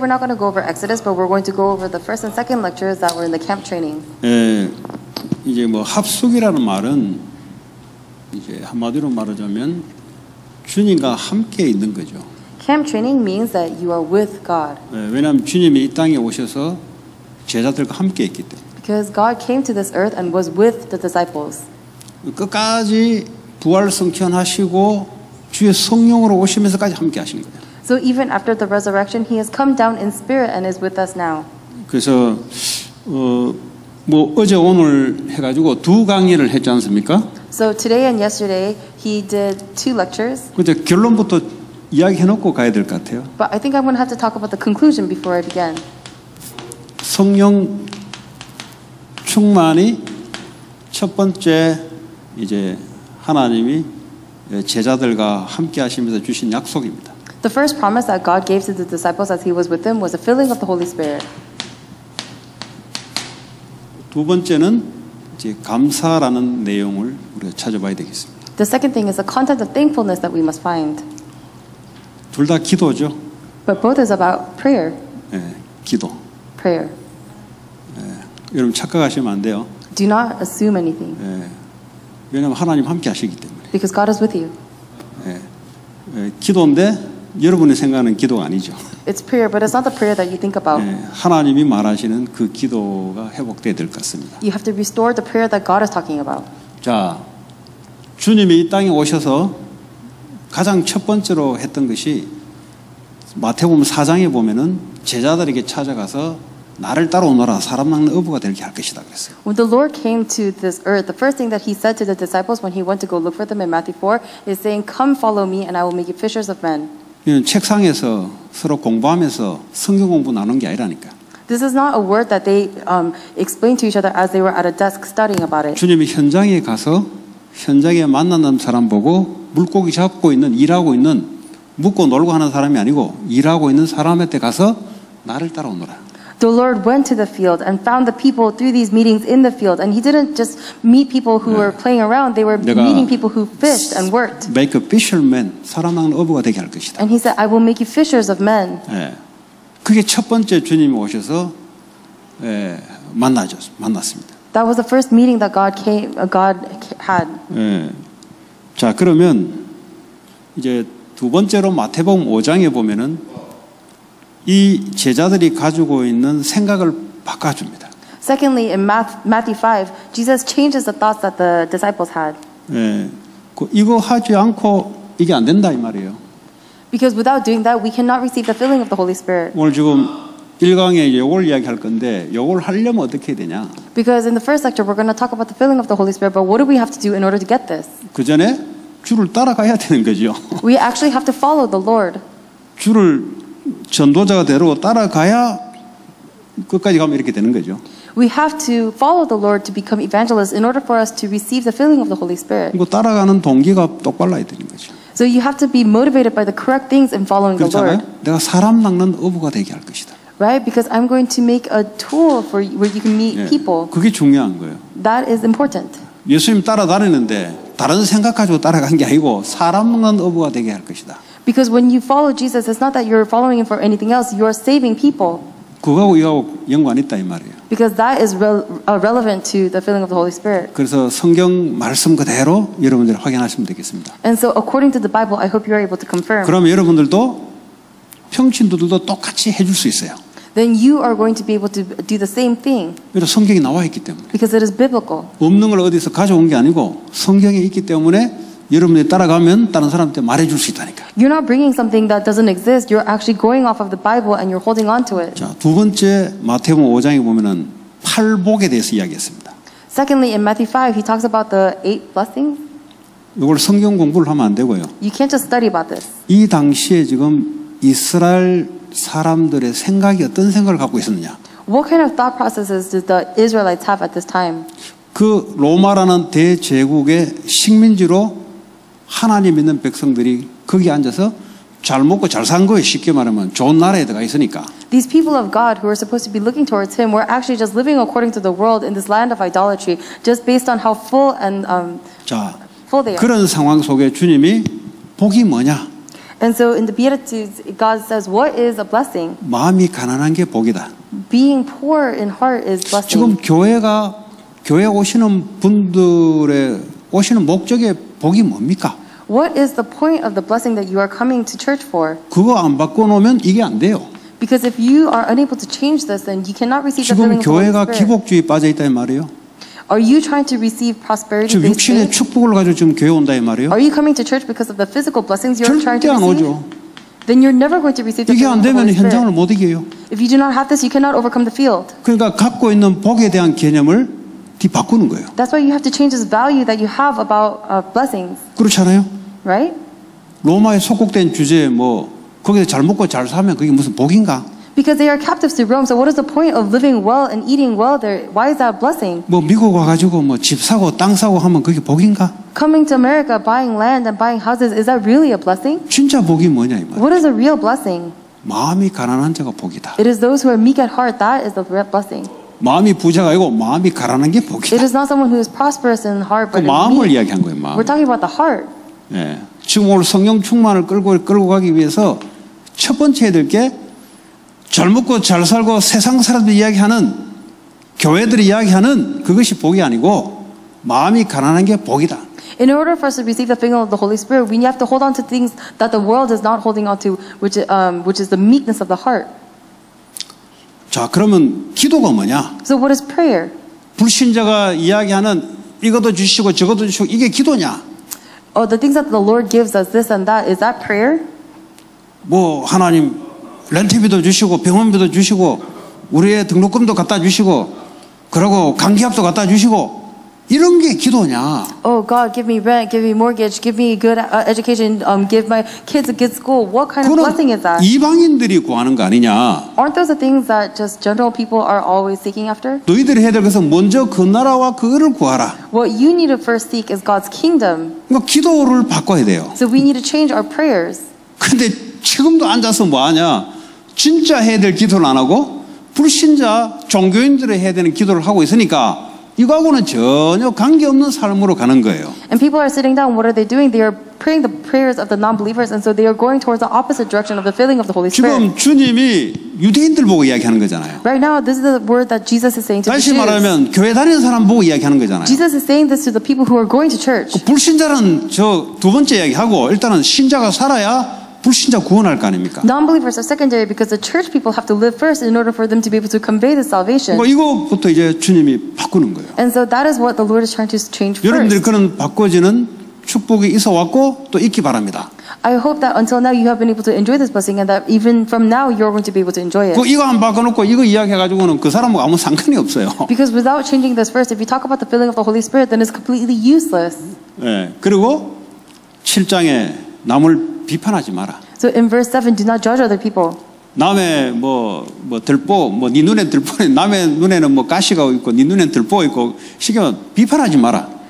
we're not going to go over Exodus, but we're going to go over the first and second lectures that were in the camp training. 이제 뭐 합숙이라는 말은 이제 한마디로 말하자면 주님과 함께 있는 거죠. Camp training means that you are with God. 왜냐하면 주님이 이 땅에 오셔서 제자들과 함께 있기 때문에. Because God came to this earth and was with the disciples. 끝까지 부활 성천하시고 주의 성령으로 오시면서까지 함께 하신 거예요. So even after the resurrection, He has come down in spirit and is with us now. 그래서 뭐 어제 오늘 해가지고 두 강의를 했지 않습니까? So today and yesterday, He did 2 lectures. 근데 결론부터 이야기해놓고 가야 될 것 같아요. But I think I'm going to have to talk about the conclusion before I begin. 성령 충만이 첫 번째 이제 하나님이 제자들과 함께 하시면서 주신 약속입니다. The first promise that God gave to the disciples as He was with them was the filling of the Holy Spirit. 두 번째는 이제 감사라는 내용을 우리가 찾아봐야 되겠습니다. The second thing is the content of thankfulness that we must find. 둘 다 기도죠. But both is about prayer. 기도. Prayer. 여러분 착각하시면 안 돼요. Do not assume anything. 왜냐하면 하나님 함께 하시기 때문에. Because God is with you. 기도인데 여러분이 생각하는 기도가 아니죠. It's prayer, but it's not the prayer that you think about. 하나님이 말하시는 그 기도가 회복돼야 될 것 같습니다. You have to restore the prayer that God is talking about. 자, 주님이 이 땅에 오셔서 가장 첫 번째로 했던 것이 마태복음 4장에 보면은 제자들에게 찾아가서 나를 따라오너라 사람 낚는 어부가 되게 할 것이다 그랬어요. When the Lord came to this earth, the first thing that He said to the disciples when He went to go look for them in Matthew 4 is saying, "Come, follow me, and I will make you fishers of men." 이는 책상에서 서로 공부하면서 성경 공부 나눈 게 아니라니까. This is not a word that they explained to each other as they were at a desk studying about it. 주님이 현장에 가서 현장에 만나는 사람 보고 물고기 잡고 있는 일하고 있는 묵고 놀고 하는 사람이 아니고 일하고 있는 사람한테 가서 나를 따라오너라. The Lord went to the field and found the people through these meetings in the field, and He didn't just meet people who were playing around. They were meeting people who fished and worked. Make a fisherman, 사람 낚는 어부가 되게 할 것이다. And He said, "I will make you fishers of men." 그게 첫 번째 주님이 오셔서 만났습니다. That was the first meeting that God had. 자, 그러면 이제 두 번째로 마태복음 5장에 보면은 이 제자들이 가지고 있는 생각을 바꿔줍니다. Secondly, in Matthew 5, Jesus changes the thoughts that the disciples had. 이거 하지 않고 이게 안 된다 이 말이에요. Because without doing that, we cannot receive the filling of the Holy Spirit. 오늘 지금 1강에 이걸 이야기할 건데 이걸 하려면 어떻게 해야 되냐? Because in the first lecture, we're going to talk about the filling of the Holy Spirit, but what do we have to do in order to get this? 그 전에 주를 따라가야 되는 거죠. We actually have to follow the Lord. 주를 전도자가 되러 따라가야 끝까지 가면 이렇게 되는 거죠. We have to follow the Lord to become evangelists in order for us to receive the filling of the Holy Spirit. 그리고 따라가는 동기가 똑바로야 되는 거죠. So you have to be motivated by the correct things in following the Lord. 내가 사람 낚는 어부가 되게 할 것이다. Right? Because I'm going to make a tool for where you can meet people. 그게 중요한 거예요. That is important. 예수님 따라다니는데 다른 생각 가지고 따라간 게 아니고 사람 낚는 어부가 되게 할 것이다. Because when you follow Jesus, it's not that you're following Him for anything else. You are saving people. 그거하고 이거하고 연관 있다 이 말이에요. Because that is relevant to the filling of the Holy Spirit. 그래서 성경 말씀 그대로 여러분들이 확인하시면 되겠습니다. And so, according to the Bible, I hope you are able to confirm. 그러면 여러분들도 평신도들도 똑같이 해줄 수 있어요. Then you are going to be able to do the same thing. 왜냐하면 성경이 나와 있기 때문에. Because it is biblical. 없는 걸 어디서 가져온 게 아니고 성경에 있기 때문에 여러분이 따라가면 다른 사람한테 말해줄 수 있다니까. You're not bringing something that doesn't exist. You're actually going off of the Bible and you're holding on to it. 자, 두 번째 마태복음 5장에 보면은 팔복에 대해서 이야기했습니다. Secondly, in Matthew 5, he talks about the 8 blessings. 이걸 성경 공부를 하면 안 되고요. You can't just study about this. 이 당시에 지금 이스라엘 사람들의 생각이 어떤 생각을 갖고 있었느냐? What kind of thought processes did the Israelites have at this time? 그 로마라는 대제국의 식민지로 하나님 믿는 백성들이 거기 앉아서 잘 먹고 잘 산 거예요. 쉽게 말하면 좋은 나라에 들어가 있으니까. These people of God who were supposed to be looking towards Him were actually just living according to the world in this land of idolatry, just based on how full and 자, full they are. 그런 상황 속에 주님이 복이 뭐냐? And so in the Beatitudes, God says, what is a blessing? 마음이 가난한 게 복이다. Being poor in heart is 지금 blessing. 교회 오시는 분들의 오시는 목적의 복이 뭡니까? What is the point of the blessing that you are coming to church for? 그거 안 바꿔놓으면 이게 안 돼요. Because if you are unable to change this, then you cannot receive the 지금 filling of the Holy 교회가 Spirit. 기복주의 빠져 있다 이 말이에요. Are you trying to receive prosperity 지금 based 육신의 faith? 축복을 가지고 지금 교회 온다 이 말이에요. Are you coming to church because of the physical blessings you're trying 절대 to 안 receive? 오죠. Then you're never going to receive the 이게 filling 안 of the 되면 Holy 현장을 Spirit. 못 이겨요. If you do not have this, you cannot overcome the field. 그러니까 갖고 있는 복에 대한 개념을 뒤바꾸는 거예요. That's why you have to change this value that you have about blessings, 그렇잖아요. right? 로마에 속국된 주제에 뭐 거기서 잘 먹고 잘 사면 그게 무슨 복인가? Because they are captives to Rome. So what is the point of living well and eating well there? Why is that a blessing? 뭐 미국 와가지고 뭐 집 사고 땅 사고 하면 그게 복인가? Coming to America, buying land and buying houses, is that really a blessing? 진짜 복이 뭐냐 이 말. What is a real blessing? 마음이 가난한 자가 복이다. It is those who are meek at heart, that is the real blessing. 마음이 부자가 아니고 마음이 가난한 게 It 복이다. is not someone who is prosperous in heart, 그 but is 마음을 meek. 이야기한 거예요. 마음. We're talking about the heart. 예. 지금 오늘 성령 충만을 끌고 가기 위해서 첫 번째 해야 될 게 잘 먹고 잘 살고 세상 사람들이 이야기하는 교회들이 이야기하는 그것이 복이 아니고 마음이 가난한 게 복이다. In order for us to receive the filling of the Holy Spirit, we have to hold on to things that the world is not holding on to, which is the meekness of the heart. 자, 그러면 기도가 뭐냐? So what is prayer? 불신자가 이야기하는 이것도 주시고 저것도 주시고 이게 기도냐? The things that the Lord gives us, this and that, is that prayer? 뭐 하나님 렌트비도 주시고 병원비도 주시고 우리의 등록금도 갖다 주시고 그러고 감기약도 갖다 주시고 이런 게 기도냐? Oh God, give me rent, give me mortgage, give me good education, give my kids a good school. What kind of blessing is that? 이방인들이 구하는 거 아니냐? Aren't those the things that just general people are always seeking after? 너희들이 해야 될 것은 먼저 그 나라와 그거를 구하라. What you need to first seek is God's kingdom. 그러니까 기도를 바꿔야 돼요. So we need to change our prayers. 근데 지금도 앉아서 뭐 하냐? 진짜 해야 될 기도를 안 하고 불신자 종교인들이 해야 되는 기도를 하고 있으니까 이거하고는 전혀 관계없는 삶으로 가는 거예요. And people are sitting down. What are they doing? They are praying the prayers of the non-believers, and so they are going towards the opposite direction of the filling of the Holy Spirit. 지금 주님이 유대인들 보고 이야기하는 거잖아요. Right now, this is the word that Jesus is saying to the 다시 Jews. 말하면 교회 다니는 사람 보고 이야기하는 거잖아요. Jesus is saying this to the people who are going to church. 그 불신자는 저 두 번째 이야기하고 일단은 신자가 살아야 불신자 구원할 거 아닙니까? Non-believers are secondary because the church people have to live first in order for them to be able to convey the salvation. 뭐 이거부터 이제 주님이 바꾸는 거예요. And so that is what the Lord is trying to change 여러분들이 first. 그런 바꿔지는 축복이 있어 왔고 또 있기 바랍니다. I hope that until now you have been able to enjoy this blessing, and that even from now you're going to be able to enjoy it. 그 이거 안 바꿔놓고 이거 이야기해가지고는 그 사람하고 아무 상관이 없어요. Because without changing this first, if you talk about the filling of the Holy Spirit, then it's completely useless. 예. 그리고 7장에 남을 비판하지 마라. So in verse 7, do not judge other people. 남의 뭐 들보 네 눈에 들보 남의 눈에는 뭐 가시가 있고 네 눈에는 들보 있고 시키면 비판하지 마라.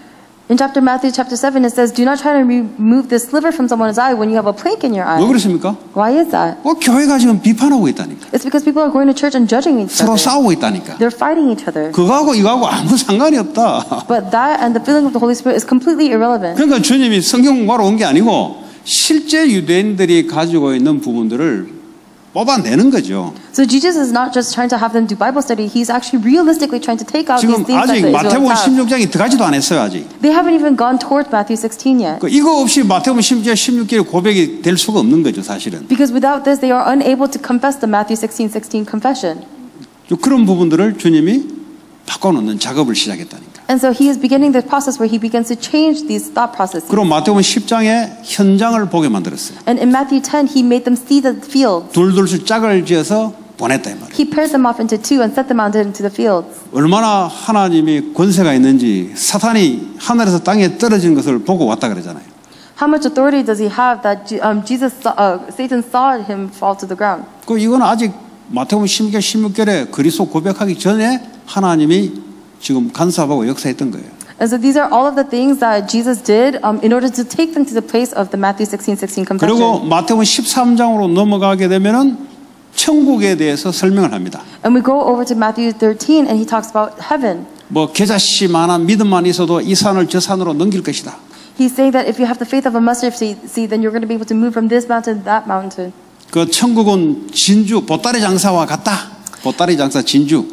In Matthew chapter 7, it says, do not try to remove this sliver from someone's eye when you have a plank in your eye. 왜 그렇습니까? Why is that? 교회가 지금 비판하고 있다니까. It's because people are going to church and judging each 서로 other. 싸우고 있다니까. They're fighting each other. 그거하고 이거하고 아무 상관이 없다. But that and the filling of the Holy Spirit is completely irrelevant. 그러니까 주님이 성경 공부하러 온 게 아니고 실제 유대인들이 가지고 있는 부분들을 뽑아내는 거죠. So Jesus is not just trying to have them do Bible study. He's actually realistically trying to take out 지금 these things that 아직 the 마태복음 Israelites have. 16장이 들어가지도 않았어요 아직. They haven't even gone toward Matthew 16 yet. 이거 없이 마태복음 16장 16절의 고백이 될 수가 없는 거죠 사실은. Because without this, they are unable to confess the Matthew 16:16 confession. 그런 부분들을 주님이 바꿔놓는 작업을 시작했다니까. And so he is beginning the process where he begins to change these thought processes. 그럼 마태복음 10장에 현장을 보게 만들었어요. And in Matthew 10, he made them see the fields. 둘둘씩 짝을 지어서 보냈다 이 말이에요. He paired them off into two and set them out into the fields. 얼마나 하나님이 권세가 있는지 사탄이 하늘에서 땅에 떨어진 것을 보고 왔다 그러잖아요. How much authority does he have that Satan saw him fall to the ground? 이건 아직 마태복음 16절 16절에 그리스도 고백하기 전에 하나님이 지금 간섭하고 역사했던 거예요. And so these are all of the things that Jesus did in order to take them to the place of the Matthew 16:16 confession. 그리고 마태복음 13장으로 넘어가게 되면은 천국에 대해서 설명을 합니다. And we go over to Matthew 13 and he talks about heaven. 뭐 계자씨만한 믿음만 있어도 이 산을 저 산으로 넘길 것이다. He's saying that if you have the faith of a mustard seed, then you're going to be able to move from this mountain to that mountain. 그 천국은 진주, 보따리 장사와 같다. 보따리 장사 진주.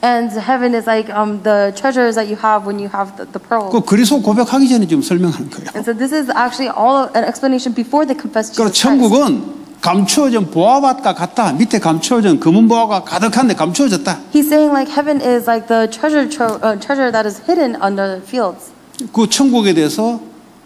And heaven is like the treasures that you have when you have the pearl. 그 그리스도 고백하기 전에 지금 설명하는 거예요. And so this is actually all an explanation before they confess 그리고 Jesus Christ. 천국은 감추어진 보화밭과 같다. 밑에 감추어진 검은 보화가 가득한데 감추어졌다. He's saying like heaven is like the treasure that is hidden under fields. 그 천국에 대해서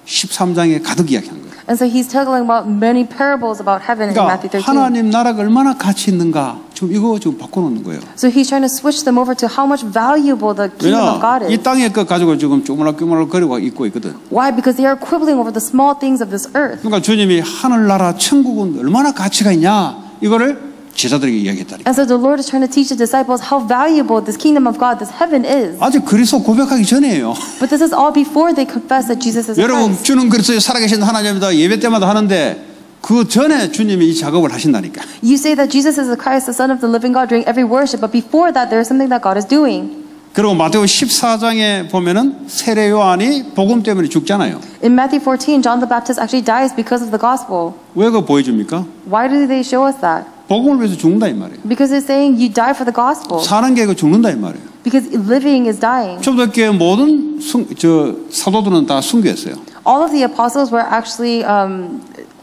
13장에 가득 이야기한 거예요. And so he's telling about many parables about heaven in 그러니까 Matthew 13. 하나님 나라가 얼마나 가치 있는가 지금 이거 지금 바꿔놓는 거예요. So he's trying to switch them over to how much valuable the kingdom of God 왜냐 이 is. 땅의 것 가지고 지금 쪼물락쪼물락거리고 있고 있거든. Why? Because they are quibbling over the small things of this earth. 그러니까 주님이 하늘나라 천국은 얼마나 가치가 있냐 이거를 제자들에게 이야기했다니. And so the Lord is trying to teach the disciples how valuable this kingdom of God, this heaven is. 아직 그리스도 고백하기 전이에요. But this is all before they confess that Jesus is 여러분 Christ. 주는 그리스도의 살아계신 하나님이다 예배 때마다 하는데 그 전에 주님이 이 작업을 하신다니까. You say that Jesus is the Christ, the Son of the living God during every worship, but before that there is something that God is doing. 그리고 마태복음 14장에 보면은 세례 요한이 복음 때문에 죽잖아요. In Matthew 14, John the Baptist actually dies because of the gospel. 왜 그거 보여줍니까? Why do they show us that? 복음을 위해서 죽는다 이 말이에요. Because it's saying you die for the gospel. 사는 게 죽는다 이 말이에요. Because living is dying. 초대교회 모든 사도들은 다 순교했어요. All of the apostles were actually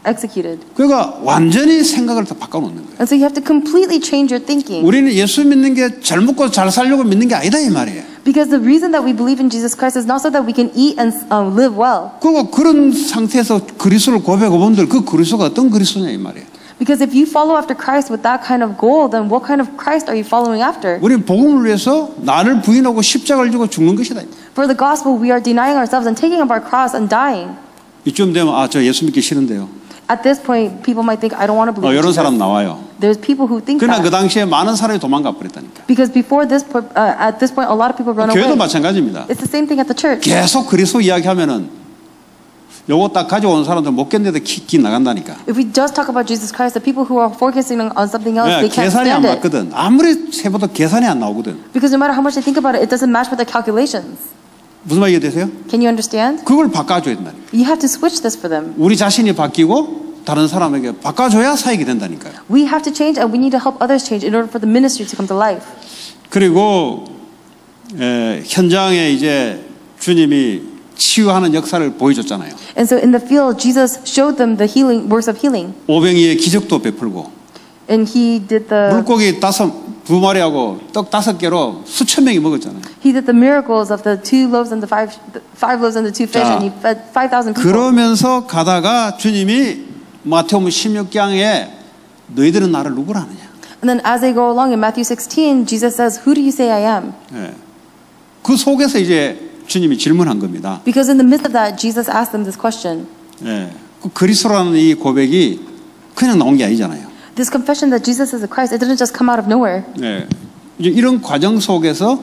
executed. 그러니까 완전히 생각을 다 바꿔놓는 거예요. And so you have to completely change your thinking. 우리는 예수 믿는 게 잘 먹고 잘 살려고 믿는 게 아니다 이 말이에요. Because the reason that we believe in Jesus Christ is not so that we can eat and live well. 그리고 그런 상태에서 그리스도를 고백하고 본들 그 그리스도가 어떤 그리스도냐 이 말이에요. Because if you follow after Christ with that kind of goal, then what kind of Christ are you following after? 우리는 복음을 위해서 나를 부인하고 십자가를 지고 죽는 것이다. For the gospel, we are denying ourselves and taking up our cross and dying. 이쯤 되면 저 예수 믿기 싫은데요. At this point, people might think, I don't want to believe in 이런 Jesus. 사람 나와요. There's people who think 그러나 그 that. 당시에 많은 사람이 도망가 버렸다니까. Because before this, at this point, a lot of people run 교회도 away. 마찬가지입니다. It's the same thing at the church. 계속 그리스도 이야기하면은 요거 딱 가져온 사람들 못 견뎌도 키 나간다니까. If we just talk about Jesus Christ, the people who are focusing on something else, they can't 계산이 안 stand it. 맞거든. 아무리 세봐도 계산이 안 나오거든. Because no matter how much they think about it, it doesn't match with their calculations. 무슨 말 이해되세요? Can you understand? 그걸 바꿔줘야 된다니까. You have to switch this for them. 우리 자신이 바뀌고 다른 사람에게 바꿔줘야 사역이 된다니까요. We have to change and we need to help others change in order for the ministry to come to life. 그리고 현장에 이제 주님이 치유하는 역사를 보여줬잖아요. And so in the field, Jesus showed them the healing works of healing. 오병이의 기적도 베풀고 And he did the 물고기 2마리하고 떡 5개로 수천 명이 먹었잖아요. he did the miracles of the 2 loaves and the 5 loaves and the 2 fish, 자, and he fed 5,000 people. 그러면서 가다가 주님이 마태복음 16장에 너희들은 나를 누구라 하느냐. And then as they go along in Matthew 16, Jesus says, "Who do you say I am?" 예. 그 속에서 이제 주님이 질문한 겁니다. Because in the midst of that, Jesus asked them this question. 예. 그 그리스도라는 이 고백이 그냥 나온 게 아니잖아요. This confession that Jesus is the Christ, it didn't just come out of nowhere. 예. 이제 이런 과정 속에서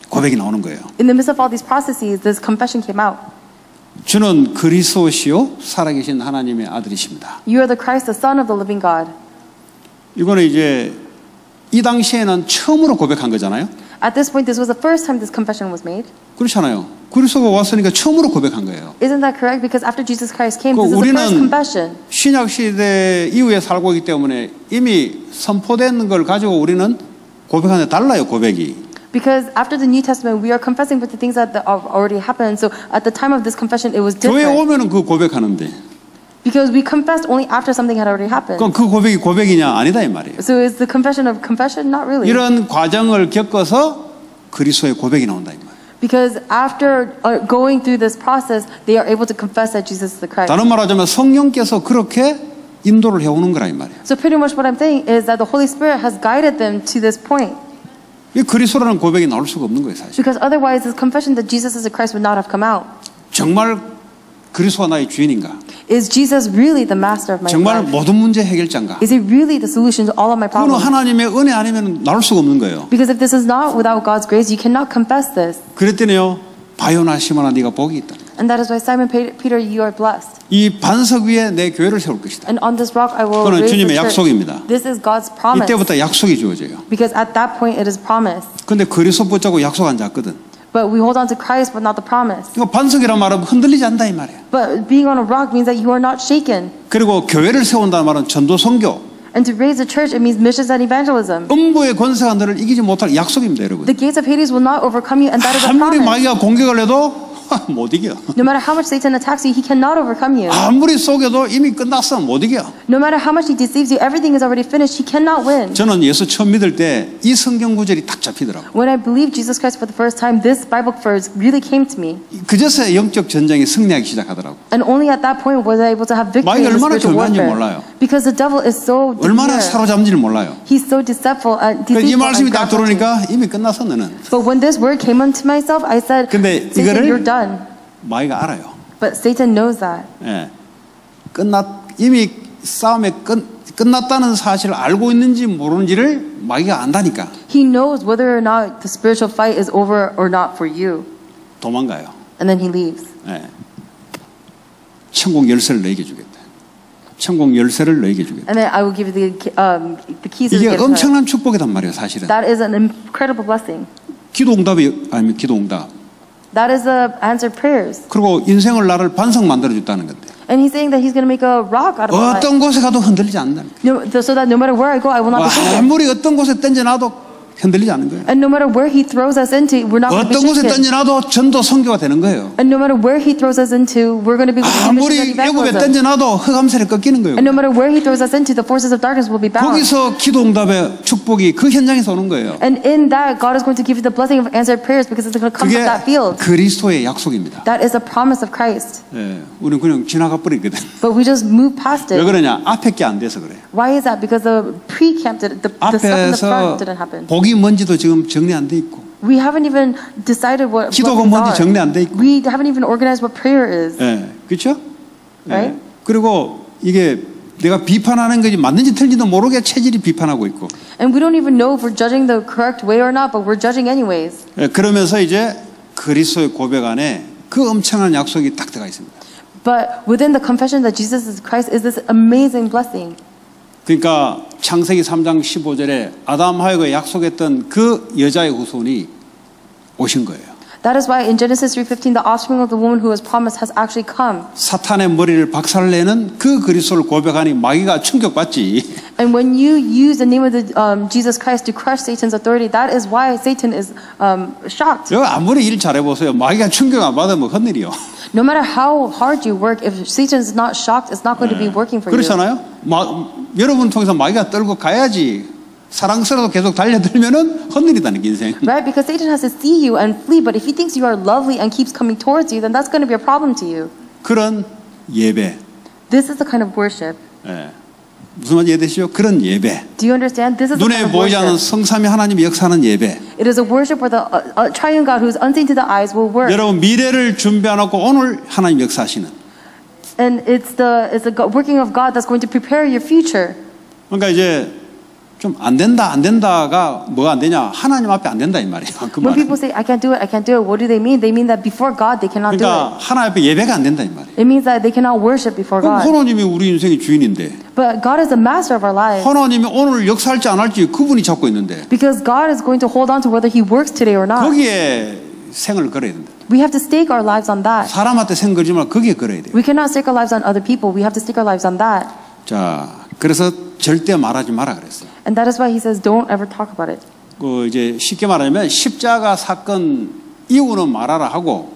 고백이 나오는 거예요. In the midst of all these processes, this confession came out. 주는 그리스도시요 살아계신 하나님의 아들이십니다. You are the Christ, the Son of the living God. 이거는 이제 이 당시에는 처음으로 고백한 거잖아요. At this point, this was the first time this confession was made. 그렇잖아요. 그리스도가 왔으니까 처음으로 고백한 거예요. Isn't that correct? Because after Jesus Christ came, this is the first confession. 신약 시대 이후에 살고 있기 때문에 이미 선포된 걸 가지고 우리는 고백하는데 달라요, 고백이. Because after the New Testament, we are confessing with the things that have already happened. So at the time of this confession, it was 교회 different. 오면은 그 고백하는데. Because we confessed only after something had already happened. 그럼 그 고백이 고백이냐? 아니다 이 말이에요. So is the confession of confession? Not really. 이런 과정을 겪어서 그리스도의 고백이 나온다 이 말이에요. Because after going through this process, they are able to confess that Jesus is the Christ. 다른 말로 하자면 성령께서 그렇게 인도를 해오는 거라 이 말이에요. So pretty much what I'm saying is that the Holy Spirit has guided them to this point. 이 그리스도라는 고백이 나올 수가 없는 거예요, 사실. Because otherwise, this confession that Jesus is the Christ would not have come out. 정말 그리스도가 나의 주인인가? Is Jesus really the master of my 정말 life? 모든 문제 해결자인가? Is he really the solution to all of my 그거는 problems? 하나님의 은혜 아니면 나올 수가 없는 거예요. Because if this is not without God's grace, you cannot confess this. 그랬더니요, 바요나 시몬아 네가 복이 있다. And that is why Simon Peter, you are blessed. 이 반석 위에 내 교회를 세울 것이다. And on this rock I will 그건 raise the 주님의 church. 약속입니다. This is God's promise. 이때부터 약속이 주어져요. Because at that point it is promised. 근데 그리스도 붙잡고 약속 안 잡거든. But we hold on to Christ, but not the promise. 이거 반석이란 말은 흔들리지 않는다 이 말이에요. But being on a rock means that you are not shaken. 그리고 교회를 세운다는 말은 전도 선교. And to raise a church, it means missions and evangelism. 음부의 권세가 너를 이기지 못할 약속입니다, 여러분. The gates of Hades will not overcome you, and that is a 아무리 promise. 마귀가 공격을 해도 못 이겨. No matter how much Satan attacks you, he cannot overcome you. 아무리 속여도 이미 끝났어, 못 이겨. No matter how much he deceives you, everything is already finished. He cannot win. 저는 예수 처음 믿을 때 이 성경 구절이 딱 잡히더라고요. When I believed Jesus Christ for the first time, this Bible verse really came to me. 그제서야 영적 전쟁이 승리하기 시작하더라고요. And only at that point was I able to have victory in the 마귀가 얼마나 spiritual 교묘한지 warfare. 몰라요. Because the devil is so 얼마나 demure. 사로잡는지를 몰라요. He's so deceitful and 이 deceitful 말씀이 and 딱 crafty. 들어오니까 이미 끝났어 너는. But when this word came unto myself, I said, 근데 Satan, 이거를 you're done. 마귀가 알아요. But Satan knows that. 예. 이미 싸움이 끝났다는 사실을 알고 있는지 모르는지를 마귀가 안다니까. He knows whether or not the spiritual fight is over or not for you. 도망가요. And then he leaves. 예. 천국 열쇠를 너에게 주겠다. 천국 열쇠를 너에게 주겠다. And then I will give you the keys to the 이게 gates. 엄청난 축복이란 말이에요, 사실은. That is an incredible blessing. 기도응답이 아니면 기도응답. That is the answered prayers. 그리고 인생을 나를 반석 만들어 줬다는 건데. And he's saying that he's going to make a rock out of my life. 어떤 곳에 가도 흔들리지 않는다. So that no matter where I go, I will not be shaken. 아무리 어떤 곳에 던져놔도 흔들리지 않는 거예요. And no matter where he throws us into, we're not going to be 어떤 곳에 shaken. 던져놔도 전도 선교가 되는 거예요. And no matter where he throws us into, we're going to be 아무리 애굽에 던져놔도 흑암세를 꺾이는 거예요. And no matter where he throws us into, the forces of darkness will be bound. 거기서 기도응답의 축복이 그 현장에서 오는 거예요. And in that, God is going to give you the blessing of answered prayers because it's going to come 그게 from that field. 그리스도의 약속입니다. That is a promise of Christ. 예, 우리는 그냥 지나가 버리거든. But we just move past 왜 it. 그러냐? 앞에 게 안 돼서 그래요. Why is that? Because the pre-camp, the stuff in the front 앞에서 didn't happen. 복이 뭔지도 지금 정리 안 돼 있고, We haven't even decided what 기도가 blessings 뭔지 are. 정리 안 돼 있고, We haven't even organized what prayer is. 예, 그렇죠? Right? 그리고 이게 내가 비판하는 것이 맞는지 틀린지도 모르게 체질이 비판하고 있고, And we don't even know if we're judging the correct way or not, but we're judging anyways. 예, 그러면서 이제 그리스도의 고백 안에 그 엄청난 약속이 딱 들어가 있습니다. But within the confession that Jesus is Christ is this amazing blessing. 그러니까 창세기 3장 15절에 아담 하와가 약속했던 그 여자의 후손이 오신 거예요. That is why in Genesis 3:15, the offspring of the woman who was promised has actually come. 사탄의 머리를 박살내는 그 그리스도를 고백하니 마귀가 충격받지. And when you use the name of the Jesus Christ to crush Satan's authority, that is why Satan is shocked. 여기 아무리 일 잘해보세요. 마귀가 충격 안 받으면 헛일이요. No matter how hard you work, if Satan is not shocked, it's not going to be working for you. 그렇잖아요. 여러분 통해서 마귀가 떨고 가야지. 사랑스러워도 계속 달려들면은 헛일이다는 인생. Right? Because Satan has to see you and flee, but if he thinks you are lovely and keeps coming towards you, then that's going to be a problem to you. 그런 예배. This is the kind of worship. 예. 무슨 말인지 이해되시죠? 그런 예배. Do you understand? This is the 눈에 kind of 보이지 않는 worship. 성삼위 하나님이 역사하는 예배. It is a worship where the triune God who is unseen to the eyes will work. 여러분 미래를 준비해놓고 오늘 하나님 역사하시는. And it's the working of God that's going to prepare your future. 그러니까 이제 좀 안 된다가 뭐가 안 되냐? 하나님 앞에 안 된다 이 말이에요. 그 When 말은. people say, I can't do it, what do they mean? They mean that before God, they cannot do 그러니까 it. 하나님 앞에 예배가 안 된다 이 말이에요. It means that they cannot worship before 그럼 God. 하나님이 우리 인생의 주인인데 But God is the master of our lives. 하나님이 오늘 역사할지 안 할지 그분이 잡고 있는데 Because God is going to hold on to whether He works today or not. 거기에 생을 걸어야 된다. We have to stake our lives on that. 사람한테 생 걸지 말고 거기에 걸어야 돼요. We cannot stake our lives on other people. We have to stake our lives on that. 자, 그래서 절대 말하지 마라 그랬어요. And that is why He says, don't ever talk about it. 그 이제 쉽게 말하면 십자가 사건 이후는 말하라 하고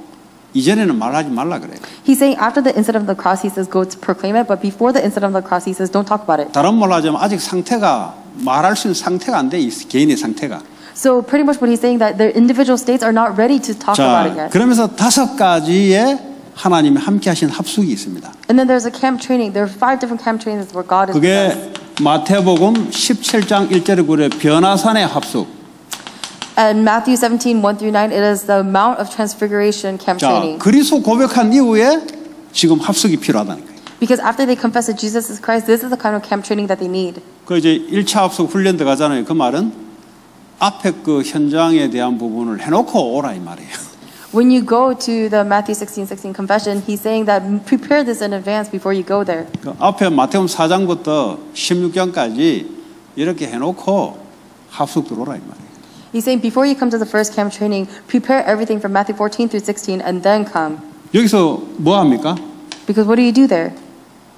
이전에는 말하지 말라 그래요. He's saying after the incident of the cross, He says, go to proclaim it. But before the incident of the cross, He says, don't talk about it. 다른 말로 하자면 아직 상태가 말할 수 있는 상태가 안 돼. 이 개인의 상태가. So pretty much what He's saying that their individual states are not ready to talk about it 자, yet. 그러면서 5가지의 하나님이 함께 하신 합숙이 있습니다. And then there's a camp training. There are 5 different camp trainings where God is with us. 그게 마태복음 17장 1절에 그래 변화산의 합숙. And Matthew 17, 1-9, it is the Mount of Transfiguration camp 자, training. 그리스도 고백한 이후에 지금 합숙이 필요하다는 거예요. Because after they confess that Jesus is Christ, this is the kind of camp training that they need. 그 이제 1차 합숙 훈련 들어가잖아요. 그 말은 앞에 그 현장에 대한 부분을 해놓고 오라 이 말이에요. When you go to the Matthew 16:16 confession, he's saying that prepare this in advance before you go there. 그 앞에 마태복음 4장부터 16장까지 이렇게 해놓고 합숙 들어오라 이 말이에요. He's saying before you come to the first camp training, prepare everything from Matthew 14 through 16 and then come. 여기서 뭐 합니까? Because what do you do there?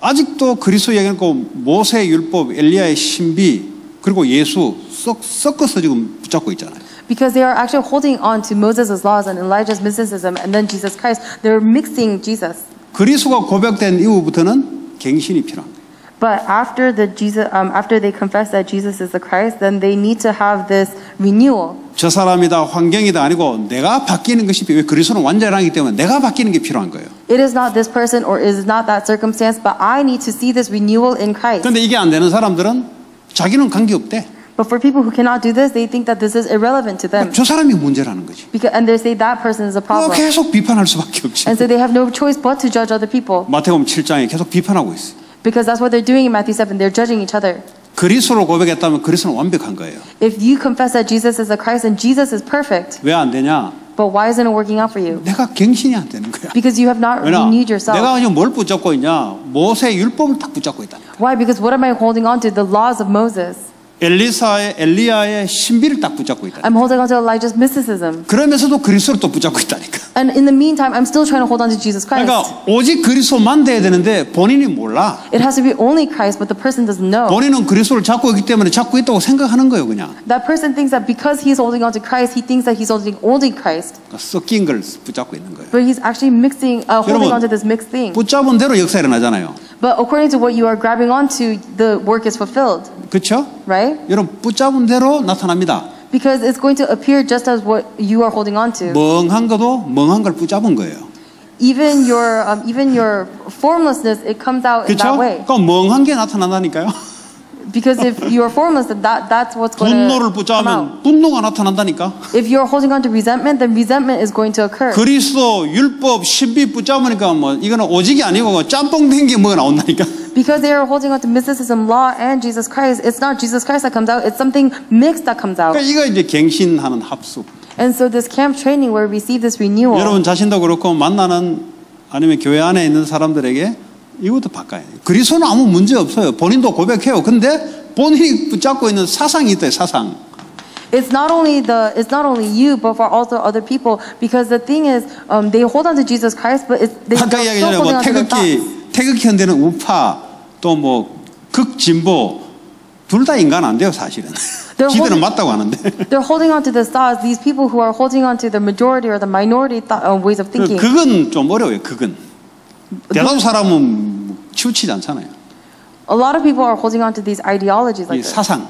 아직도 그리스도 얘기하고 모세 율법, 엘리야의 신비 그리고 예수 섞어서 지금 붙잡고 있잖아요. Because they are actually holding on to Moses' laws and Elijah's mysticism and then Jesus Christ. They're mixing Jesus. 그리스도가 고백된 이후부터는 갱신이 필요합니다. But after after they confess that Jesus is the Christ, then they need to have this renewal. 저 사람이다, 환경이다 아니고 내가 바뀌는 것이 왜 그리스도는 완전하기 때문에 내가 바뀌는 게 필요한 거예요. It is not this person or it is not that circumstance, but I need to see this renewal in Christ. 그런데 이게 안 되는 사람들은 자기는 관계없대. But for people who cannot do this, they think that this is irrelevant to them. 저 사람이 문제라는 거지. And they say that person is a problem. 계속 비판할 수밖에 없지. And so they have no choice but to judge other people. 마태복음 7장에 계속 비판하고 있어. Because that's what they're doing in Matthew 7. They're judging each other. 그리스도로 고백했다면 그리스도는 완벽한 거예요. If you confess that Jesus is the Christ and Jesus is perfect, 왜 안 되냐? but why isn't it working out for you? 내가 갱신이 안 되는 거야. Because you have not renewed yourself. 내가 지금 뭘 붙잡고 있냐? 모세 율법을 딱 붙잡고 있다니까. Why? Because what am I holding on to? The laws of Moses. 엘리야의 신비를 딱 붙잡고 있다. I'm holding on to Elijah's mysticism. 그러면서도 그리스도를 또 붙잡고 있다니까. And in the meantime, I'm still trying to hold on to Jesus Christ. 그러니까 오직 그리스도만 돼야 되는데 본인이 몰라. It has to be only Christ, but the person doesn't know. 본인은 그리스도를 잡고 있기 때문에 잡고 있다고 생각하는 거예요, 그냥. That person thinks that because he's holding on to Christ, he thinks that he's holding only Christ. 그러니까 섞인 걸 붙잡고 있는 거예요. But he's actually holding on to this mixed thing. 붙잡은 대로 역사 일어나잖아요. But according to what you are grabbing onto, the work is fulfilled. 그렇죠? Right? 여러분 붙잡은 대로 나타납니다. Because it's going to appear just as what you are holding on to. 멍한 것도 멍한 걸 붙잡은 거예요. Even your formlessness, it comes out in that way. 그러니까 멍한 게 나타난다니까요. Because if you are formless, then that's what's going to 분노를 come 붙잡으면 out. 분노가 나타난다니까. If you're holding on to resentment, then resentment is going to occur. 그리스도 율법 신비 붙잡으니까 뭐 이거는 오직이 아니고 짬뽕 된 게 뭐가 나온다니까. Because they are holding on to mysticism, law, and Jesus Christ, it's not Jesus Christ that comes out, it's something mixed that comes out. 그러니까 이거 이제 갱신하는 합숙. And so this camp training where we receive this renewal. 여러분 자신도 그렇고 만나는 아니면 교회 안에 있는 사람들에게 이것도 바꿔야 돼요. 그리스도는 아무 문제 없어요. 본인도 고백해요. 근데 본인이 붙잡고 있는 사상이 있대요. 사상. It's not only you, but for also other people. Because the thing is, they hold on to Jesus Christ, but they're 아까 still holding on to their thoughts. 태극기 현대는 우파 또 뭐 극진보 둘 다 인간 안 돼요 사실은. 지들은 맞다고 하는데. They're holding on to the thoughts. These people who are holding on to the majority or the minority ways of thinking. 그건 좀 어려워요. 그건. 대다수 사람은 치우치지 않잖아요. A lot of people are holding on to these ideologies like this. 사상.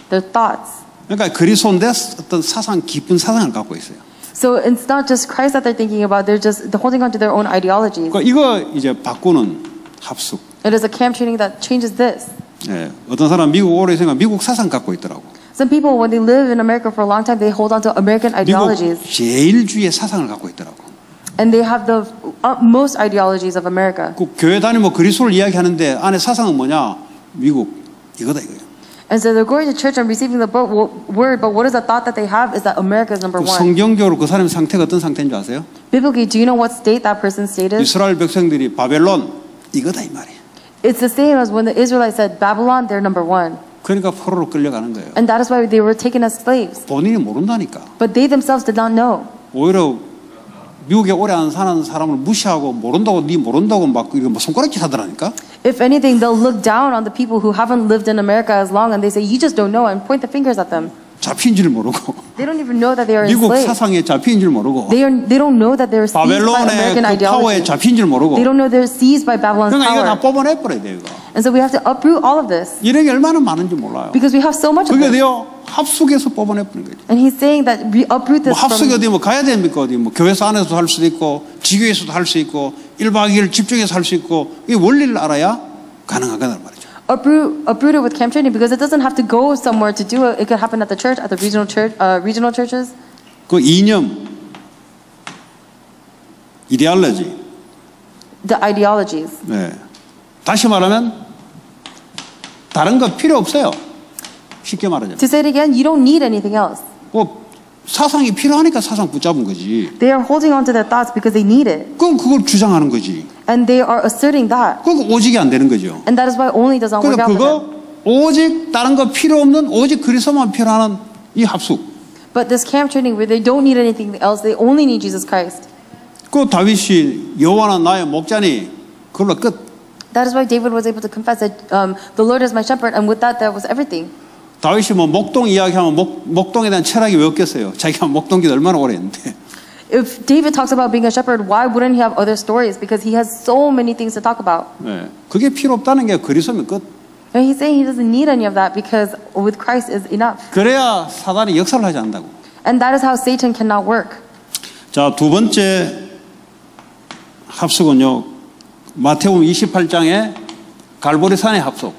Their thoughts. 그러니까 그리스도인데 어떤 사상 깊은 사상을 갖고 있어요. So it's not just Christ that they're thinking about. They're holding on to their own ideologies. 그러니까 이거 이제 바꾸는 합숙. It is a camp training that changes this. 예, 어떤 사람 미국 오래 있으니까 미국 사상 갖고 있더라고. Some people, when they live in America for a long time, they hold on to American ideologies. 미국 제일주의 사상을 갖고 있더라고. And they have the utmost ideologies of America. 그 교회 다니면 그리스도를 이야기하는데 안에 사상은 뭐냐? 미국 이거다 이거예요. And so they're going to church and receiving the word, but what is the thought that they have is that America is number one. 성경적으로 그 사람의 상태가 어떤 상태인 줄 아세요? Biblically, do you know what state that person's state is? 이스라엘 백성들이 바벨론 이거다 이 말이에요. It's the same as when the Israelites said Babylon, they're number one. 그러니까 포로로 끌려가는 거예요. And that is why they were taken as slaves. 본인이 모른다니까. But they themselves did not know. 오히려 미국에 오래 안 사는 사람을 무시하고 모른다고 네 모른다고 막 이거 뭐 손가락질 하더라니까. If anything, they'll look down on the people who haven't lived in America as long, and they say, "You just don't know," and point the fingers at them. 잡힌 줄 모르고. They don't even know that they are 미국 enslaved. 사상에 잡힌 줄 모르고. They don't know that they're seized by 바벨론의 American 그 파워에 ideology. 잡힌 줄 모르고. They don't know they're seized by Babylon's 그러니까 이거 다 power. 뽑아내 버려야 돼요. 이거. And so we have to uproot all of this 이런 게 얼마나 많은지 몰라요. because we have so much of 그게 this. 돼요. 합숙에서 뽑아내 버리는 거죠. And he's saying that we uproot 뭐 this 합숙이 from. 어디 뭐 가야 됩니까? 어디 뭐 교회에서 안에서도 할 수도 있고 지교에서도 할 수 있고 1박 2일 집중해서 할 수 있고 이 원리를 알아야 가능한 거란 말이죠. Uproot it with camp training because it doesn't have to go somewhere to do it. It could happen at the church, at the regional churches. 그 이념, 이데올로지. The ideologies. 네. 다시 말하면 다른 거 필요 없어요. 쉽게 말하자면. To say it again, you don't need anything else. 뭐 사상이 필요하니까 사상 붙잡은 거지. They are holding on to their thoughts because they need it. 그럼 그걸 주장하는 거지. And they are asserting that. 그거 오직이 안 되는 거죠. And that is why only does not work 그러니까 out for 그거 them. 오직 다른 거 필요 없는 오직 그리스도만 필요한 이 합숙. But this camp training where they don't need anything else, they only need Jesus Christ. 그 다윗이 여호와는 나의 목자니 그걸로 끝. That is why David was able to confess that the Lord is my shepherd, and with that was everything. 다윗이 뭐 목동 이야기하면 목동에 대한 철학이 왜 없겠어요? 자기가 목동기도 얼마나 오래 했는데. If David talks about being a shepherd, why wouldn't he have other stories? Because he has so many things to talk about. 네, 그게 필요 없다는 게 그리스도면 끝. And he's saying he doesn't need any of that because with Christ is enough. 그래야 사단이 역사를 하지 않는다고. And that is how Satan cannot work. 자, 두 번째 합숙은요. 마태복음 28장의 갈보리산의 합숙.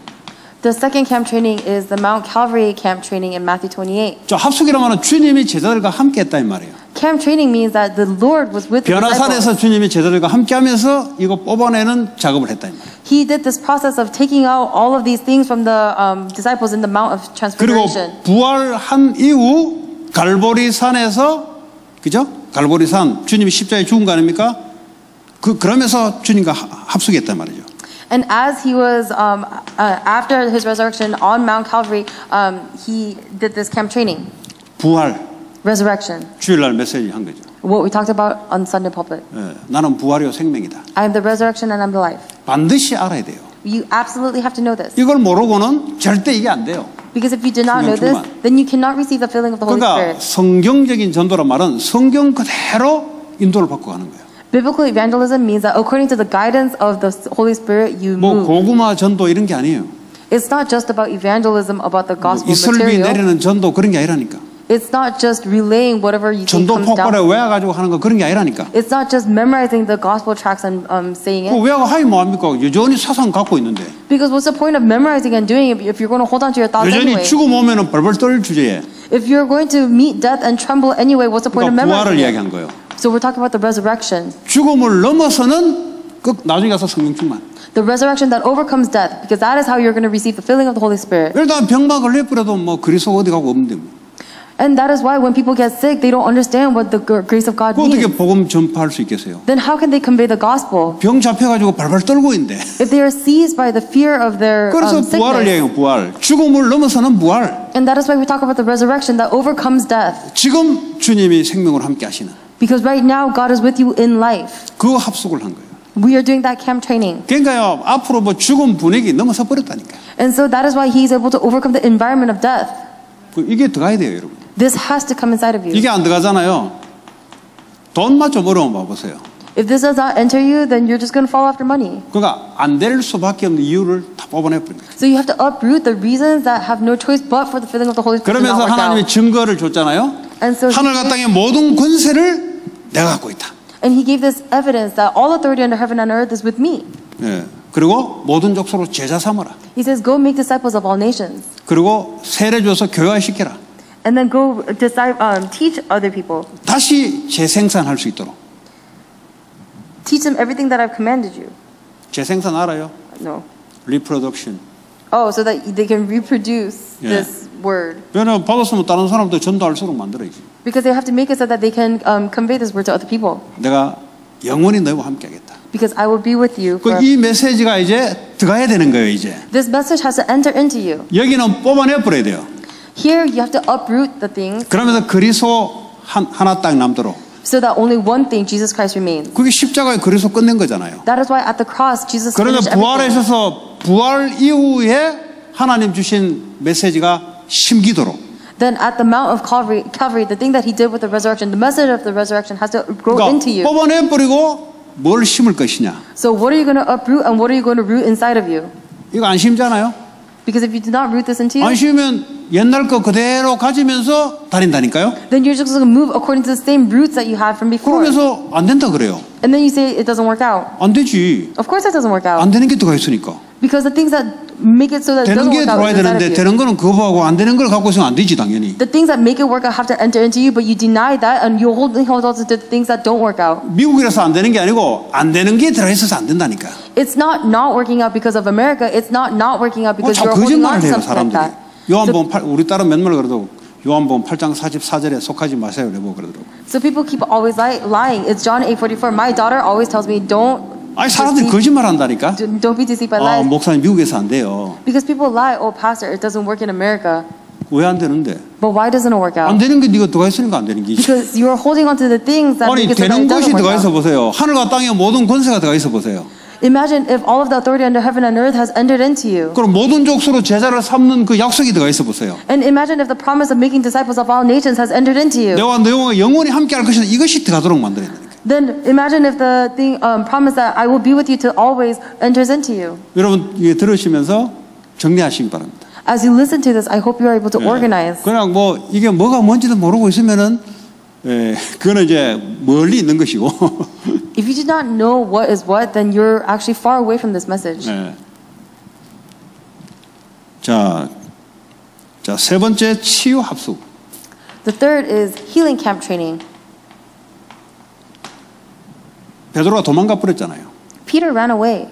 The second camp training is the Mount Calvary camp training in Matthew 28. 자, 합숙이라는 말은 주님이 제자들과 함께 했다 이 말이에요. Camp training means that the Lord was with the 변화산에서 disciples. 주님이 제자들과 함께 하면서 이거 뽑아내는 작업을 했다 이 말이에요. He did this process of taking out all of these things from the disciples in the Mount of 그리고 Transfiguration. 부활한 이후 갈보리산에서 그죠? 갈보리산 주님이 십자가에 죽은 거 아닙니까? 그러면서 주님과 합숙했단 말이죠. And as he was after his resurrection on Mount Calvary, he did this camp training. 부활. Resurrection. 주일날 메시지 한 거죠. What we talked about on Sunday pulpit. 예, 나는 부활이요 생명이다. I am the resurrection and I'm the life. 반드시 알아야 돼요. You absolutely have to know this. 이걸 모르고는 절대 이게 안 돼요. Because if you do not know this, then you cannot receive the filling of the Holy 그러니까 Spirit. 성경적인 전도란 말은 성경 그대로 인도를 받고 가는 거예요. Biblical evangelism means that according to the guidance of the Holy Spirit, you 뭐 move. 고구마 전도 이런 게 아니에요. It's not just about evangelism about the gospel 이슬비 material. 내리는 전도 그런 게 아니라니까. It's not just relaying whatever you think 전도 comes 폭발에 down. 외워가지고 하는 거 그런 게 아니라니까. It's not just memorizing the gospel tracts and saying 그 it. 외워가 하이 뭐합니까? 여전히 사상 갖고 있는데. Because what's the point of memorizing and doing it if you're going to hold on to your thoughts 여전히 anyway? 죽음 오면은 벌벌 떨 주제에. If you're going to meet death and tremble anyway, what's the point of 그러니까 부활을 memorizing 이야기한 it? 거예요. So we're talking about the resurrection. 죽음을 넘어서는 그 나중에 가서 성령 충만. The resurrection that overcomes death, because that is how you're going to receive the filling of the Holy Spirit. 일단 병만 걸려버려도 뭐 그리스도 어디 가고 없는데 뭐. And that is why when people get sick, they don't understand what the grace of God 그 어떻게 means. 복음 전파할 수 있겠어요? Then how can they convey the gospel? 병 잡혀가지고 발발 떨고 있는데. If they are seized by the fear of their 그래서 부활을 sickness. 얘기해요. 부활. 죽음을 넘어서는 부활. And that is why we talk about the resurrection that overcomes death. 지금 주님이 생명으로 함께 하시는 Because right now God is with you in life. 그 합숙을 한 거예요. We are doing that camp training. 그러니까요. 앞으로 뭐 죽음 분위기 넘어서 버렸다니까. And so that is why he is able to overcome the environment of death. 이게 들어가야 돼요, 여러분. This has to come inside of you. 이게 안 들어가잖아요. 돈만 좀 어려우면 봐보세요. If this does not enter you, then you're just going to fall after money. 그러니까 안 될 수밖에 없는 이유를 다 뽑아내 버린 거예요. So you have to uproot the reasons that have no choice but for the filling of the Holy Spirit to 그러면서 not work 하나님의 out. 증거를 줬잖아요. And so 하늘과 땅의 모든 권세를 내가 갖고 있다. And he gave this evidence that all authority under heaven and earth is with me. 예. 그리고 모든 족속으로 제자 삼으라. He says, go make disciples of all nations. 그리고 세례 줘서 교화시켜라. And then go teach other people. 다시 재생산할 수 있도록. Teach them everything that I've commanded you. 재생산 알아요? No. Reproduction. Oh, so that they can reproduce Yeah. this word. 왜냐면 받았으면 다른 사람도 전도할수록 만들어야지. Because they have to make it so that they can convey this word to other people. 내가 영원히 너희와 함께하겠다. Because I will be with you. 이 메시지가 이제 들어가야 되는 거예요, 이제. This message has to enter into you. 여기는 뽑아내 버려야 돼요. Here you have to uproot the things 그러면서 그리스도 하나 딱 남도록. so that only one thing, Jesus Christ, remains. 그게 십자가에 그리스도 끝낸 거잖아요. That is why at the cross Jesus 그러면 finished 부활에 everything. 있어서 부활 이후에 하나님 주신 메시지가 심기도록. Then at the Mount of Calvary, the thing that he did with the resurrection, the message of the resurrection has to grow into 그러니까 you. 뽑아내 버리고 뭘 심을 것이냐. So what are you going to uproot and what are you going to root inside of you? 이거 안 심잖아요. Because if you do not root this into 안 you, 심으면 옛날 거 그대로 가지면서 다닌다니까요. then you're just going to move according to the same roots that you had from before. 그러면서 안 된다 그래요. And then you say it doesn't work out. 안 되지. Of course it doesn't work 안 out. 되는 게 들어가 있으니까. Because the things that make it so that it 되는 doesn't 게 work out 들어와야 is inside of 되는데 you. 되는 거는 거부하고 안 되는 걸 갖고 있으면 안 되지 당연히. The things that make it work out have to enter into you, but you deny that and you hold on to the things that don't work out. 미국이라서 안 되는 게 아니고 안 되는 게 들어가 있어서 안 된다니까. It's not working out because of America. It's not working out because 참 you're holding on 거짓말을 to 해요 something like 사람들이. that. 요한복음 우리 딸은 맨날 그러더라고. 요한복음 8장 44절에 속하지 마세요. 이러고 그러더라고. So people keep always lying. It's John 8:44. My daughter always tells me, don't 사람들이 거짓말 한다니까. don't be deceived by lies. 목사님 미국에서 안 돼요. Because people lie, oh pastor, it doesn't work in America. 왜 안 되는데? But why doesn't it work 안 out? 되는 게 네가 들어가 있으니까 안 되는 게지. Because you are holding on to the things that 아니 make it so that 되는 it 것이 doesn't 들어가 work 있어 out. 보세요. 하늘과 땅에 모든 권세가 들어가 있어 보세요. Imagine if all of the authority under heaven and earth has entered into you. 그럼 모든 족수로 제자를 삼는 그 약속이 들어가 있어 보세요. And imagine if the promise of making disciples of all nations has entered into you. 내가 너와 영원히 함께할 것이다. 이것이 들어가도록 만들어야 되니까. Then imagine if the promise that I will be with you to always enters into you. 여러분 이게 들으시면서 정리하시기 바랍니다. As you listen to this, I hope you are able to organize. 그냥 뭐 이게 뭐가 뭔지도 모르고 있으면은 그거는 이제 멀리 있는 것이고. If you do not know what is what, then you're actually far away from this message. 자, 세 번째 치유 합숙. The third is healing camp training. 베드로가 도망가 버렸잖아요. Peter ran away.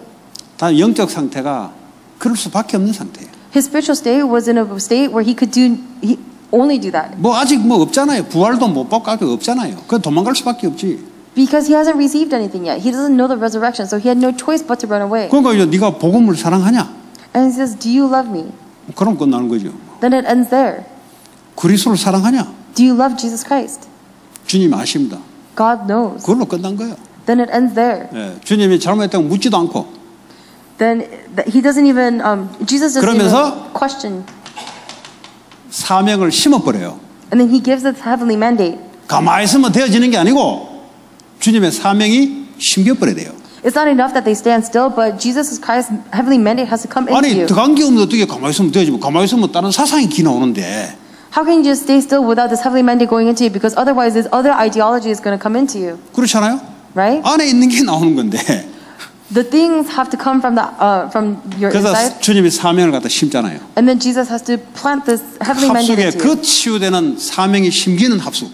다 영적 상태가 그럴 수밖에 없는 상태예요. His spiritual state was in a state where he only do that. 뭐 아직 뭐 없잖아요. 부활도 못 받고 아직 없잖아요. 그 도망갈 수밖에 없지. Because he hasn't received anything yet. He doesn't know the resurrection, so he had no choice but to run away. 그러니까 이제 네가 복음을 사랑하냐? And he says, "Do you love me?" 그럼 끝나는 거죠. Then it ends there. 그리스도를 사랑하냐? Do you love Jesus Christ? 주님 아십니다. God knows. 그걸로 끝난 거예요. Then it ends there. 주님이 잘못했다고 묻지도 않고. Then he doesn't even Jesus doesn't 그러면서 even question. 사명을 심어버려요. And then he gives us heavenly mandate. 가만히 있으면 되어지는 게 아니고 주님의 사명이 심겨버려야 돼요. It's not enough that they stand still, but Jesus Christ's heavenly mandate has to come into 아니 you. 들어간 게 없는데 어떻게 가만히 있으면 되어지고 가만히 있으면 다른 사상이 기 나오는데. How can you just stay still without this heavenly mandate going into you? Because otherwise, this other ideology is going to come into you. 그렇잖아요. Right? 안에 있는 게 나오는 건데. The things have to come from your 그래서 inside. 주님이 사명을 갖다 심잖아요. And then Jesus has to plant this heavenly mandate 합숙에 into you. 그 치유되는 사명이 심기는 합숙.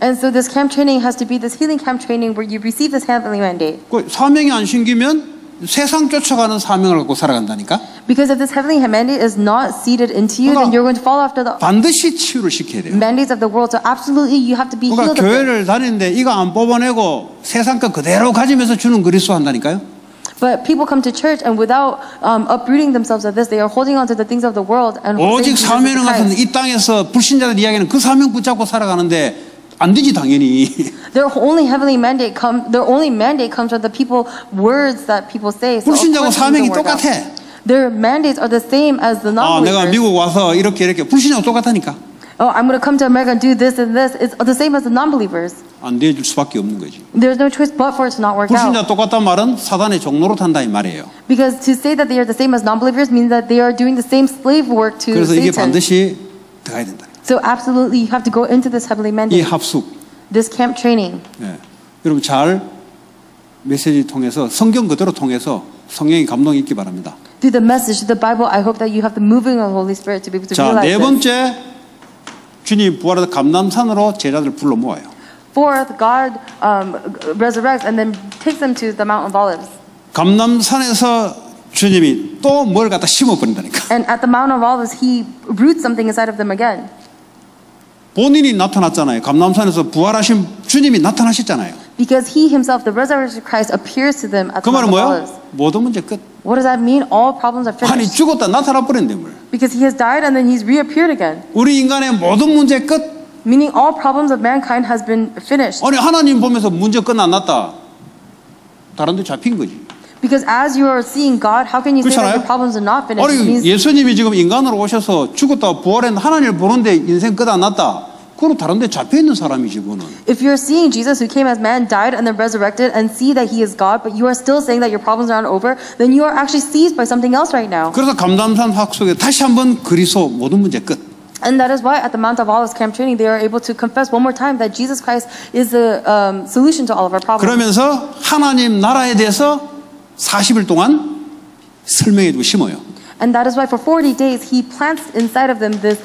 And so this camp training has to be this healing camp training where you receive this heavenly mandate. 그 사명이 안 심기면 세상 쫓아가는 사명을 갖고 살아간다니까. Because if this heavenly mandate is not seated into you, then you're going to follow after the 반드시 치유를 시켜야 돼요. mandates of the world. So absolutely, you have to be 그러니까 healed of it. 교회를 다니는데 이거 안 뽑아내고 세상 것 그대로 가지면서 주는 그리스도 한다니까요. But people come to church and without uprooting themselves of this, they are holding on to the things of the world and 오직 saying Jesus is 사명을 가서 Christ. 이 땅에서 불신자들 이야기는 그 사명 붙잡고 살아가는데 안 되지 당연히. Their only heavenly mandate their only mandate comes from the people words that people say. So of 불신자고 course it 사명이 doesn't work out. 똑같아. Their mandates are the same as the 아, 내가 non-believers. 미국 와서 이렇게 불신자고 똑같다니까. Oh, I'm going to come to America and do this and this. It's the same as the non-believers. 안 되어줄 수밖에 없는 거지. There's no choice but for it to not work 불신자 out. 똑같단 말은 사단의 종로로 탄다 이 말이에요. Because to say that they are the same as non-believers means that they are doing the same slave work to 그래서 이게 Satan. 반드시 들어가야 된다. So absolutely, you have to go into this heavenly 이 mandate, 합숙. this camp training. 여러분 잘 메시지 통해서 성경 그대로 통해서 성령의 감동이 있기 바랍니다. Through the message, through the Bible, I hope that you have the moving of the Holy Spirit to be able to 자, realize 네 this. 번째 주님 부활해서 감람산으로 제자들 불러 모아요. Fourth, God resurrects and then takes them to the Mount of Olives. 감람산에서 주님이 또 뭘 갖다 심어 버린다니까. And at the Mount of Olives, He roots something inside of them again. 본인이 나타났잖아요. 감람산에서 부활하신 주님이 나타나셨잖아요. Because He Himself, the resurrected Christ, appears to them at 그 the 말은 Mount of 뭐야? Olives. 모든 문제 끝. What does that mean? All problems are 아니 finished. 죽었다 나타나 버렸는데 뭘. Because He has died and then He's reappeared again. 우리 인간의 모든 문제 끝. Meaning all problems of mankind has been finished. 아니 하나님 보면서 문제 끝 안 났다. 다른 데 잡힌 거지. Because as you are seeing God, how can you say that 그렇잖아요? your problems are not finished? It 아니 means 예수님이 지금 인간으로 오셔서 죽었다 부활했는데 하나님을 보는데 인생 끝 안 났다. 그럼 다른 데 잡혀 있는 사람이지 그거는. if you're seeing Jesus who came as man, died, and then resurrected, and see that He is God, but you are still saying that your problems are not over, then you are actually seized by something else right now. 그래서 감람산 학속에 다시 한번 그리스도 모든 문제 끝. And that is why at the Mount of Olives camp training, they are able to confess one more time that Jesus Christ is the solution to all of our problems. 그러면서 하나님 나라에 대해서 40일 동안 설명해주고 심어요. And that is why for 40 days He plants inside of them this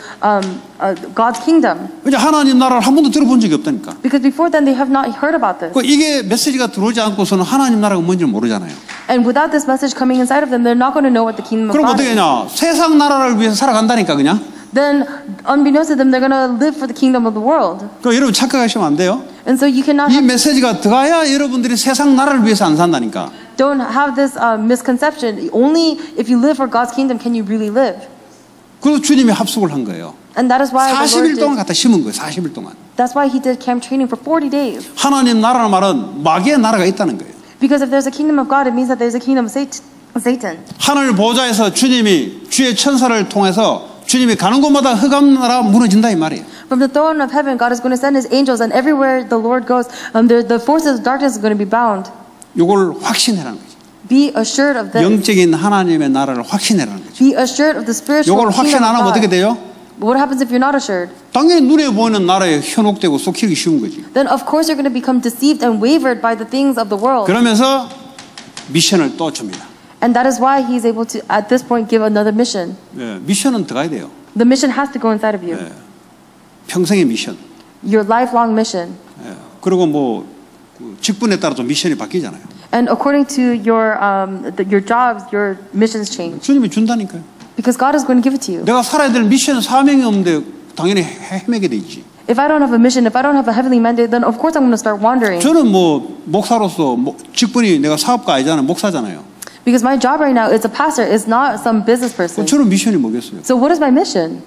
God's kingdom. 이제 하나님 나라를 한 번도 들어본 적이 없다니까. Because before then they have not heard about this. 이게 메시지가 들어오지 않고서는 하나님 나라가 뭔지를 모르잖아요. And without this message coming inside of them, they're not going to know what the kingdom of 그럼 God 어떻게 is. 하냐? 세상 나라를 위해서 살아간다니까 그냥. Then, unbeknownst to them, they're going to live for the kingdom of the world. 그 여러분 착각하시면 안 돼요. And so you cannot 이 메시지가 들어가야 여러분들이 세상 나라를 위해서 안 산다니까. don't have this misconception. Only if you live for God's kingdom can you really live. 그래서 주님이 합숙을 한 거예요. And that is why the 40일 Lord 동안 did, 갖다 심은 거예요. 40일 동안. that's why he did camp training for 40 days. 하나님 나라는 말은 마귀의 나라가 있다는 거예요. Because if there's a kingdom of God, it means that there's a kingdom of Satan. 하늘 보좌에서 주님이 주의 천사를 통해서 주님이 가는 곳마다 흑암 나라 무너진다 이 말이에요. From the throne of heaven, God is going to send his angels, and everywhere the Lord goes, the forces of darkness are going to be bound. 이걸 확신해라는 거죠. Be assured of this. 영적인 하나님의 나라를 확신해라는 거죠. Be assured of the spiritual 이걸 확신 kingdom 안 of 하면 어떻게 God. 돼요? What happens if you're not assured? 당연히 눈에 보이는 나라에 현혹되고 속히기 쉬운 거지. Then of course you're going to become deceived and wavered by the things of the world. 그러면서 미션을 또 줍니다. And that is why he's able to, at this point, give another mission. 예, 미션은 들어가야 돼요. The mission has to go inside of you. 예, 평생의 미션. Your lifelong mission. 예, 그리고 뭐 직분에 따라 좀 미션이 바뀌잖아요. And according to your jobs, your missions change. 주님이 준다니까요. Because God is going to give it to you. 내가 살아야 될 미션 사명이 없는데 당연히 헤매게 돼 있지. If I don't have a mission, if I don't have a heavenly mandate, then of course I'm going to start wandering. 저는 뭐 목사로서 직분이 내가 사업가 아니잖아요. 목사잖아요. Because my job right now is a pastor, is not some business person. 저는 미션이 뭐겠어요? So what is my mission?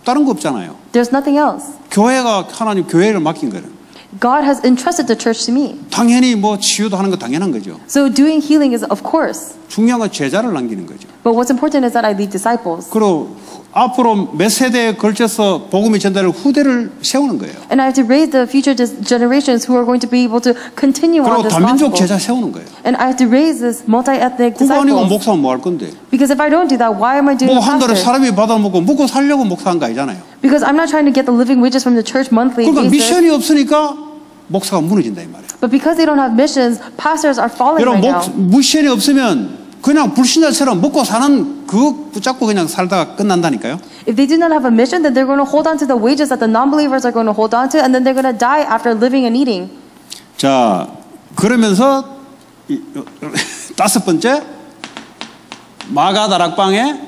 다른 거 없잖아요. There's nothing else. 교회가 하나님 교회를 맡긴 거예요. God has entrusted the church to me. 당연히 뭐 치유도 하는 거 당연한 거죠. So doing healing is of course. 중요한 건 제자를 남기는 거죠. But what's important is that I lead disciples. 그리고 앞으로 몇 세대에 걸쳐서 복음이 전달할 후대를 세우는 거예요. And I have to raise the future generations who are going to be able to continue on 그리고 this 다민족 gospel. 제자 세우는 거예요. And I have to raise this multi-ethnic 그거 아니고 disciples. 목사면 뭐 할 건데? Because if I don't do that, why am I doing 뭐 a 한 달에 pastor? 사람이 받아먹고 먹고 살려고 목사한 거 아니잖아요. Because I'm not trying to get the living wages from the church monthly 그러니까 basis. 미션이 없으니까 목사가 무너진다 이 말이에요. But because they don't have missions, pastors are falling right 여러분 now. 미션이 없으면 그냥 불신자처럼 먹고 사는 그거 붙잡고 그냥 살다가 끝난다니까요. If they do not have a mission, then they're going to hold on to the wages that the non-believers are going to hold on to, and then they're going to die after living and eating. 자, 그러면서 다섯 번째 마가 다락방의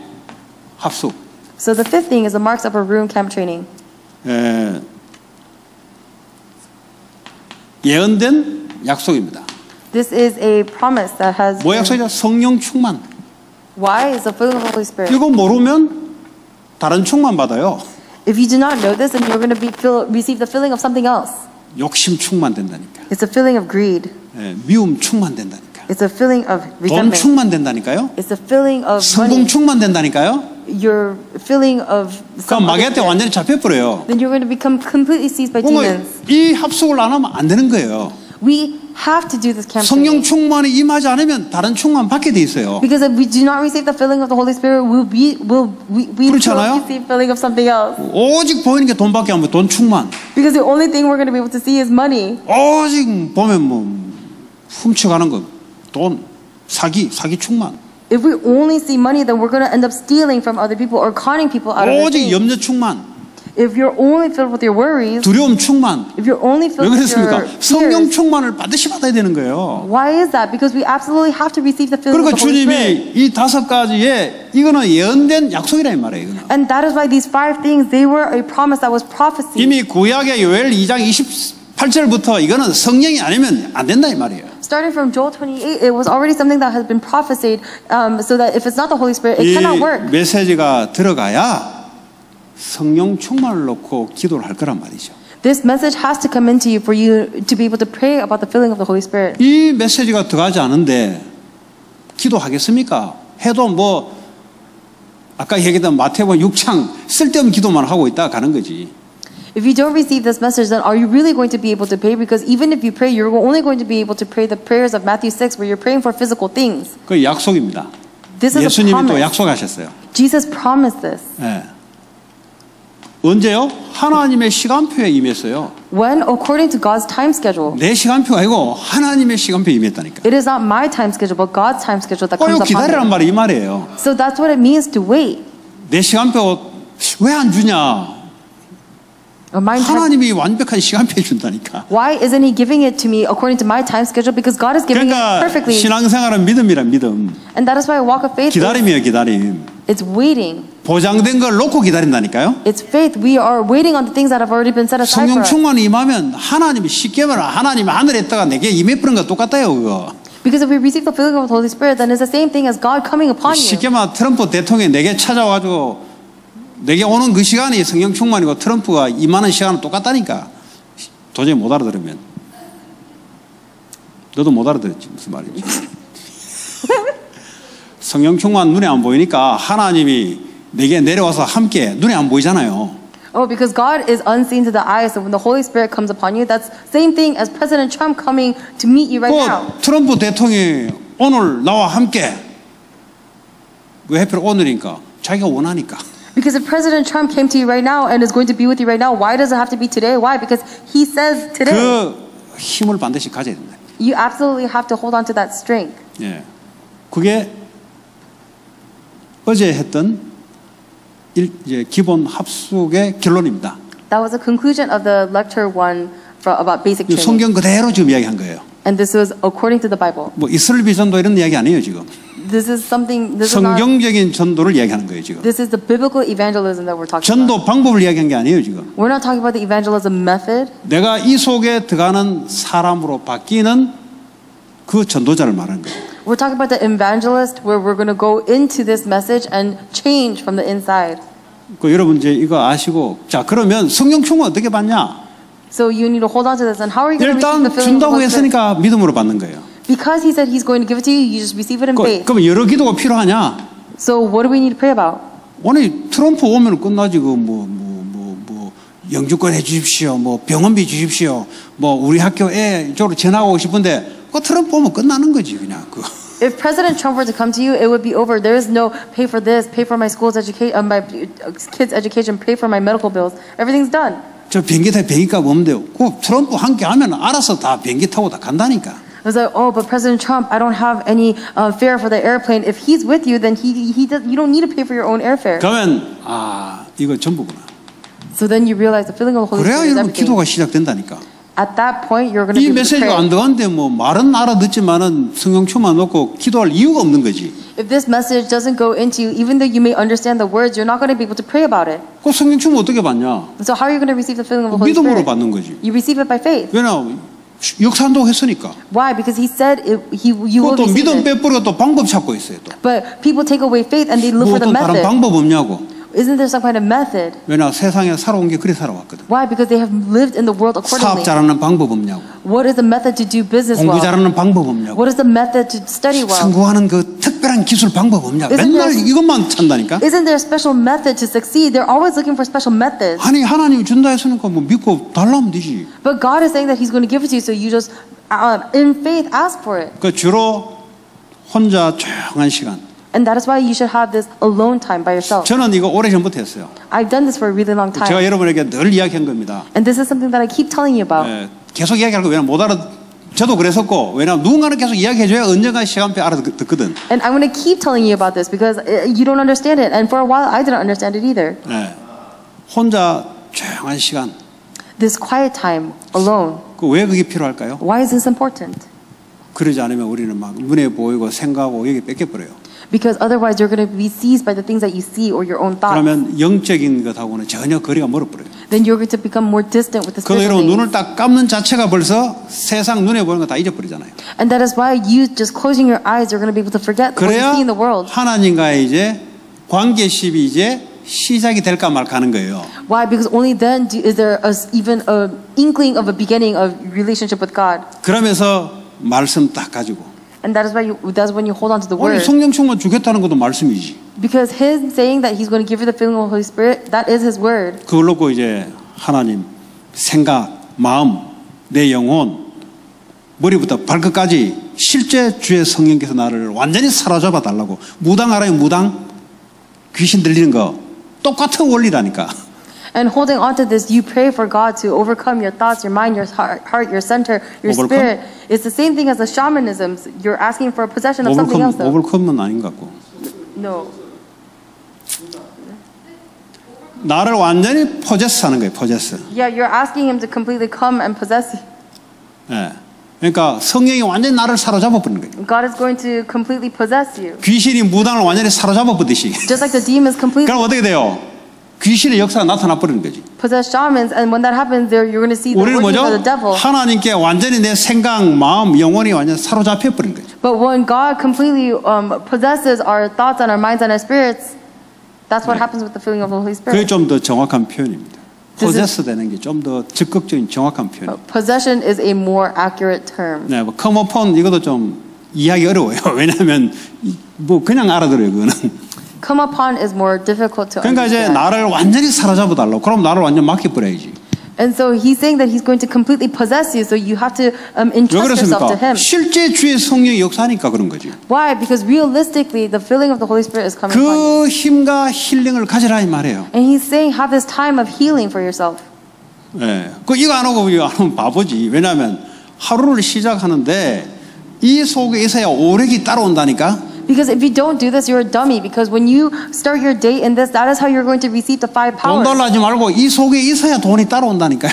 합숙. So the fifth thing is the marks of a room camp training. 예언된 약속입니다. This is a promise that has 뭐 been, 약속이죠? 성령 충만. why is the filling of the Holy Spirit. 이거 모르면 다른 충만 받아요. If you do not know this, then you're going to receive the filling of something else. 욕심 충만된다니까. It's a filling of greed. 미움 충만된다니까. It's a filling of 돈 resentment. 충만된다니까요. It's a filling of 성공 money. 충만된다니까요. You're filling of 그럼 some other 마귀한테 spirit. 완전히 잡혀버려요. Then you're going to become completely seized by 뭔가 demons. 이 합숙을 안 하면 안 되는 거예요. We have to do this camp 성령 training. 충만이 임하지 않으면 다른 충만 받게 돼 있어요. Because if we do not receive the filling of the Holy Spirit, we will 그렇잖아요? receive filling of something else. 오직 보이는 게 돈밖에 안 보여. 돈 충만. Because the only thing we're going to be able to see is money. 오직 보면 뭐 훔쳐가는 거, 돈, 사기 충만. If we only see money, then we're going to end up stealing from other people or conning people out of their 오직 things. 염려 충만, If you're only filled with your worries, 두려움 충만. if you're only 왜 filled with 그랬습니까? your 성령 fears, 충만을 반드시 받아야 되는 거예요. why is that? Because we absolutely have to receive the filling 그러니까 of the Holy Spirit. 주님이 이 다섯 가지에 이거는 예언된 약속이라 이 말이에요. 이거는. And that is why these five things, they were a promise that was prophecy. 이미 구약의 요엘 2장 28절부터 이거는 성령이 아니면 안 된다 이 말이에요. Starting from Joel 28, it was already something that has been prophesied, so that if it's not the Holy Spirit, it 이 cannot work. 메시지가 들어가야 성령 충만을 놓고 기도를 할 거란 말이죠. This message has to come into you for you to be able to pray about the filling of the Holy Spirit. 이 메시지가 들어가지 않은데 기도하겠습니까? 해도 뭐 아까 얘기했던 마태복음 6장 쓸데없는 기도만 하고 있다 가는 거지. If you don't receive this message, then are you really going to be able to pray? Because even if you pray, you're only going to be able to pray the prayers of Matthew 6, where you're praying for physical things. 그 약속입니다. This is a 예수님이 또 promise. 약속하셨어요. Jesus promised this. 예. 언제요? 하나님의 시간표에 임했어요. When, according to God's time schedule. 내 시간표가 아니고 하나님의 시간표에 임했다니까. It is not my time schedule, but God's time schedule that comes 이거 upon 기다리란 me. 말이 이 말이에요. So that's what it means to wait. 내 시간표 왜 안 주냐? Or my time. 하나님이 완벽한 시간표에 준다니까. Why isn't He giving it to me according to my time schedule? Because God is giving it 그러니까 perfectly. 신앙생활은 믿음이란 믿음. And that is why a walk of faith is, 기다림이에요, 기다림. it's waiting. 보장된 걸 놓고 기다린다니까요. It's faith. We are waiting on the things that have already been set aside 성령 for us. 충만이 임하면 하나님이 쉽게 말하면 하나님이 하늘에 있다가 내게 임해버린 거 똑같아요, 그거. Because if we receive the filling of the Holy Spirit, then it's the same thing as God coming upon you. 쉽게 말하면 트럼프 대통령이 내게 찾아와가지고 내게 오는 그 시간이 성령 충만이고 트럼프가 임하는 시간은 똑같다니까. 도저히 못 알아들으면. 너도 못 알아들었지 무슨 말인지. 성령 충만 눈에 안 보이니까 하나님이 내게 내려와서 함께 눈에 안 보이잖아요. Oh, because God is unseen to the eyes, so when the Holy Spirit comes upon you, that's same thing as President Trump coming to meet you right now. 트럼프 대통령이 오늘 나와 함께 왜 하필 오늘이니까 자기가 원하니까. Because if President Trump came to you right now and is going to be with you right now, why does it have to be today? Why? Because he says today. 그 힘을 반드시 가져야 된다. You absolutely have to hold on to that strength. 예, 그게 어제 했던 이제 기본 합숙의 결론입니다. That was the conclusion of the lecture one about basic training. 성경 그대로 지금 이야기한 거예요. And this was according to the Bible. 뭐 이스라엘 비전도 이런 이야기 아니에요 지금. This is something. This is not. 성경적인 전도를 이야기하는 거예요 지금. This is the biblical evangelism that we're talking about. 전도 방법을 이야기한 게 아니에요 지금. We're not talking about the evangelism method. 내가 이 속에 들어가는 사람으로 바뀌는 그 전도자를 말하는 거예요. We're talking about the evangelist, where we're going to go into this message and change from the inside. 그 여러분 이제 이거 아시고 자 그러면 성령 충만 어떻게 받냐? So you need to hold on to this. And how are you going to receive 일단 the filling of the 준다고 Holy Spirit? 했으니까 믿음으로 받는 거예요. Because he said he's going to give it to you, you just receive it in faith. 그럼 여러 기도가 필요하냐? So what do we need to pray about? 오늘 트럼프 오면 끝나지 그 영주권 해주십시오, 뭐 병원비 주십시오, 뭐 우리 학교 애 이쪽으로 전화하고 싶은데 그 트럼프 오면 끝나는 거지 그냥 그. If President Trump were to come to you, it would be over. There is no pay for this, pay for my school's education, my kids' education, pay for my medical bills. Everything's done. 저 비행기 타고 비행기값 없는데요. 그 트럼프 함께 하면 알아서 다 비행기 타고 다 간다니까. I was like, oh, but President Trump, I don't have any fare for the airplane. If he's with you, then you don't need to pay for your own airfare. 그러면 아 이거 전부구나. So then you realize the filling of the Holy 그래야 Spirit is 여러분 everything. 기도가 시작된다니까. At that point, you're going to 이 be able to 메시지가 pray. 안 들어간데 뭐 말은 알아듣지만은 성령 충만 놓고 기도할 이유가 없는 거지. If this message doesn't go into you, even though you may understand the words, you're not going to be able to pray about it. 그 성령 충만 어떻게 받냐? So how are you going to receive the filling of the Holy 믿음으로 Spirit? 받는 거지. You receive it by faith. 왜냐 역사한다고 했으니까. Why? Because he said you will 또 receive 믿음 it. 빼버리고 또 방법 찾고 있어요 또. But people take away faith and they look for the 또 다른 method. 방법 없냐고. Isn't there some kind of method? 왜냐 세상에 살아온 게 그래 살아왔거든. Why? Because they have lived in the world 사업 accordingly. 잘하는 방법 없냐고. What is the method to do business 공부 well? 잘하는 방법 없냐고. What is the method to study well? 성공하는 그 특별한 기술 방법 없냐고. Isn't 맨날 there- 이것만 찾다니까. Isn't there a special method to succeed? They're always looking for special methods. 아니 하나님이 준다 했으니까 뭐 믿고 달라면 되지. But God is saying that He's going to give it to you, so you just, in faith, ask for it. 그 주로 혼자 조용한 시간. And that is why you should have this alone time by yourself. 저는 이거 오래전부터 했어요. I've done this for a really long 제가 time. 여러분에게 늘 이야기한 겁니다. And this is something that I keep telling you about. 예, 계속 이야기할 거 왜냐면 못 알아. 저도 그랬었고 왜냐면 누군가는 계속 이야기해줘야 언젠가 시간표 알아듣거든. And I'm going to keep telling you about this because you don't understand it. And for a while, I didn't understand it either. 예, 혼자 조용한 시간. This quiet time alone. 그 왜 그게 필요할까요? Why is this important? 그러지 않으면 우리는 막 눈에 보이고 생각하고 여기 뺏겨버려요. Because otherwise, you're going to be seized by the things that you see or your own thoughts. 그러면 영적인 것하고는 전혀 거리가 멀어버려요. Then you're going to become more distant with the 그래서 spiritual 여러분 things. 눈을 딱 감는 자체가 벌써 세상 눈에 보이는 거 다 잊어버리잖아요. And that is why you just closing your eyes, you're going to be able to forget what you 그래야 see in the world. 하나님과의 이제 관계십이 이제 시작이 될까 말까 하는 거예요. Why? Because only then is there even an inkling of a beginning of relationship with God. 그러면서 말씀 딱 가지고 And that's when you hold on to the 오늘 word. 성령 충만 주겠다는 것도 말씀이지. Because his saying that he's going to give you the filling of the Holy Spirit, that is his word. 그걸 놓고 이제 하나님 생각, 마음, 내 영혼 머리부터 발끝까지 실제 주의 성령께서 나를 완전히 사로잡아 달라고. 무당하라면 무당 귀신 들리는 거 똑같은 원리라니까. And holding on to this, you pray for God to overcome your thoughts, your mind, your heart, your center, your Overcome? spirit. It's the same thing as the shamanism. You're asking for a possession of something else. Though. 오버컴은 아닌 것 같고. No. 나를 완전히 포제스하는 거예요. 포제스. Yeah, you're asking him to completely come and possess you. 예. 그러니까 성령이 완전히 나를 사로잡아 버리는 거예요. God is going to completely possess you. 귀신이 무당을 완전히 사로잡아 버듯이. Just like the demons completely 그럼 어떻게 돼요? 귀신의 역사가 나타나 버리는 거지. possess shamans, and when that happens, you're going to see the 우리는 workings 뭐죠? of the devil. 하나님께 완전히 내 생각, 마음, 영혼이 완전히 사로잡혀 버린 거죠. But when God completely possesses our thoughts and our minds and our spirits, That's what happens with the filling of the Holy 그게 Spirit. 좀 더 정확한 표현입니다. This is- possess 되는 게 좀 더 적극적인 정확한 표현입니다. Possession is a more accurate term. 네, 뭐 come upon 이것도 좀 이해하기 어려워요. 왜냐하면 뭐 그냥 알아들어요. 그거는. Come upon is more difficult to 그러니까 이제 understand. 나를 완전히 사로잡아 달라고. 그럼 나를 완전 맡겨버려야지. And so he's saying that he's going to completely possess you, so you have to 왜 entrust yourself to 그렇습니까? him. 실제 주의 성령이 역사하니까 그런 거지. Why? Because realistically, the filling of the Holy Spirit is coming upon you. 그 힘과 힐링을 가지라 이 말이에요. And he's saying, have this time of healing for yourself. 예. 그 이거 안 하고 이거 안 하면 바보지. 왜냐하면 하루를 시작하는데 이 속에 있어야 오력이 따라온다니까. Because if you don't do this, you're a dummy. Because when you start your day in this, that is how you're going to receive the 5 돈 powers. 달라지 말고 이 속에 있어야 돈이 따라온다니까요.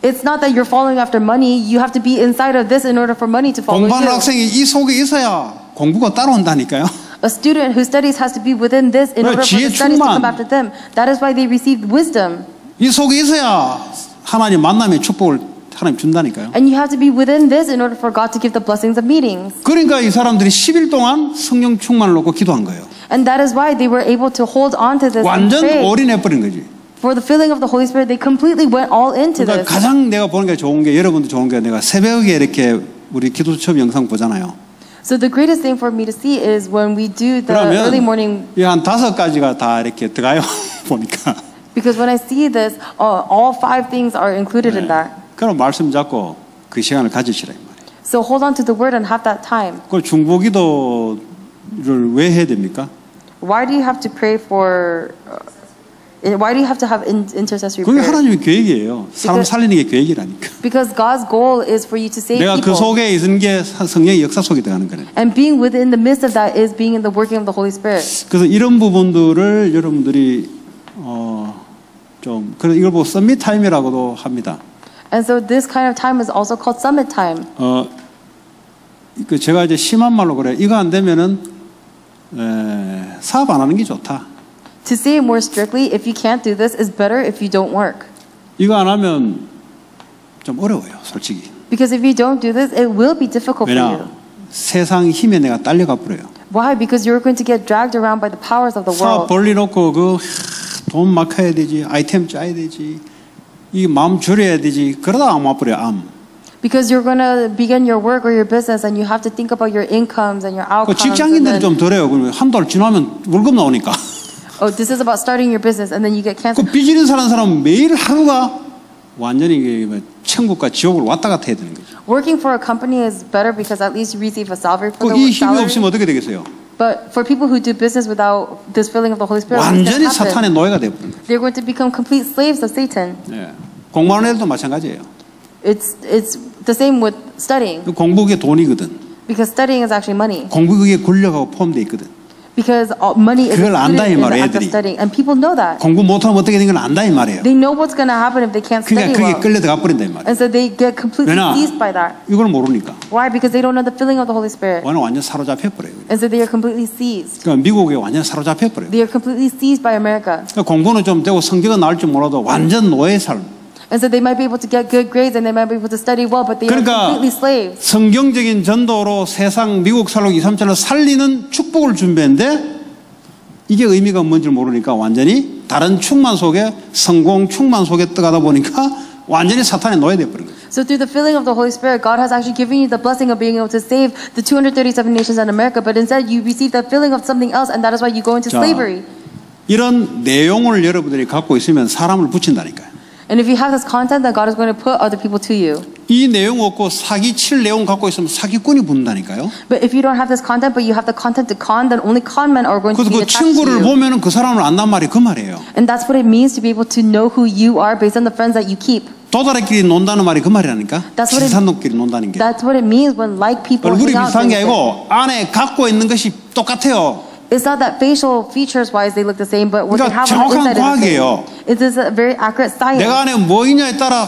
It's not that you're following after money. You have to be inside of this in order for money to follow 공부하는 you. 학생이 이 속에 있어야 공부가 따라온다니까요. A student who studies has to be within this in order for 지혜 the studies to 충만. come after them. That is why they receive wisdom. 이 속에 있어야 하나님 만남의 축복을 하나님 준다니까요. And you have to be within this in order for God to give the blessings of meetings. 그러니까 이 사람들이 10일 동안 성령 충만을 놓고 기도한 거예요. And that is why they were able to hold on to this and 완전 pray. 올인해버린 거지. For the filling of the Holy Spirit, they completely went all into 그러니까 this. 가장 내가 보는 게 좋은 게 여러분도 좋은 게 내가 새벽에 이렇게 우리 기도 수첩 영상 보잖아요. So the greatest thing for me to see is when we do the early morning, 한 5가지가 다 이렇게 들어가요. 보니까. because when I see this, all 5 things are included in that. 그럼 말씀 잡고 그 시간을 가지시라 이 말이에요. So hold on to the word and have that time. 그걸 중보기도를 왜 해야 됩니까? Why do you have to pray for? Why do you have to have intercessory 그게 prayer? 하나님의 계획이에요. 사람 살리는 게 계획이라니까. Because God's goal is for you to save 내가 그 people. 속에 있는 게 성령의 역사 속에 들어가는 거예요. And being within the midst of that is being in the working of the Holy Spirit. 그래서 이런 부분들을 여러분들이 좀 그래서 이걸 보고 서밋 타임이라고도 합니다. And so this kind of time is also called summit time. 그 제가 이제 심한 말로 그래. 이거 안 되면은 사업 안 하는 게 좋다. To say it more strictly, if you can't do this, it's better if you don't work. 이거 안 하면 좀 어려워요, 솔직히. Because if you don't do this, it will be difficult for you. 왜냐? 세상 힘에 내가 딸려가 버려요. Why? Because you're going to get dragged around by the powers of the 사업 world. 벌리놓고 그 돈 막 해야 되지, 아이템 짜야 되지, 이 마음 줄여야 되지. 그러다 암 와버려, 암. Because you're going to begin your work or your business and you have to think about your incomes and your 그 outcomes. 직장인들은 좀 덜해요. 그러면 한 달 지나면 월급 나오니까. Oh, this is about starting your business and then you get 그 canceled. 비즈니스 하는 사람은 매일 하루가 완전히 천국과 지옥을 왔다 갔다 해야 되는 거죠. Working for a company is better because at least you receive a salary for 이 the 힘이 salary. 없으면 어떻게 되겠어요? But for people who do business without this filling of the Holy Spirit, what's 완전히 going to happen? 사탄의 노예가 되어버린 거예요. They're going to become complete slaves of Satan. 예. 공부하는 애들도 마찬가지예요. It's the same with studying. 공부 그게 돈이거든. Because studying is actually money. 공부 그게 권력하고 포함되어 있거든. Because money is 그걸 안다, 이 included in the 말이에요, act of 애들이. studying. And people know that. 공부 못하면 어떻게 되는 건 안다 이 말이에요. They know what's going to happen if they can't study 그러니까 그게 well. 끌려 들어가 버린다 이 말이에요. And so they get completely 왜냐? seized by that. 이걸 모르니까. Why? Because they don't know the filling of the Holy Spirit. 완전 사로잡혀 버려요. And so they are completely seized. 그러니까 미국에 완전 사로잡혀 버려요. They are completely seized by America. 그러니까 공부는 좀 되고 성적은 나올 줄 몰라도 완전 노예 삶. And so they might be able to get good grades and they might be able to study well, but they are 그러니까 completely slaves. 성경적인 전도로 세상 미국 살록 2, 3차를 살리는 축복을 준비했는데 이게 의미가 뭔지 모르니까 완전히 다른 충만 속에 성공 충만 속에 떠가다 보니까 완전히 사탄의 노예돼 버린 거죠. So through the filling of the Holy Spirit, God has actually given you the blessing of being able to save the 237 nations in America, but instead you receive the filling of something else, and that is why you go into 자, slavery. 이런 내용을 여러분들이 갖고 있으면 사람을 붙인다니까요. And if you have this content, then God is going to put other people to you. 이 내용 없고 사기 칠 내용 갖고 있으면 사기꾼이 붙는다니까요. But if you don't have this content, but you have the content to con, then only con men are going to 그래서 그 be attached to 친구를 you. 보면은 그 사람을 안단 말이 그 말이에요. And that's what it means to be able to know who you are based on the friends that you keep. 도다리끼리 논다는 말이 그 말이라니까. That's what it- 비슷한놈끼리 논다는 게. That's what it means when like people 얼굴이 hang out 비슷한 게 together. 아니고 안에 갖고 있는 것이 똑같아요. It's not that facial features wise they look the same, but what they 그러니까 have on the 정확한 inside is the 과학이에요. same. It is a very accurate science. 내가 안에 뭐 있냐에 따라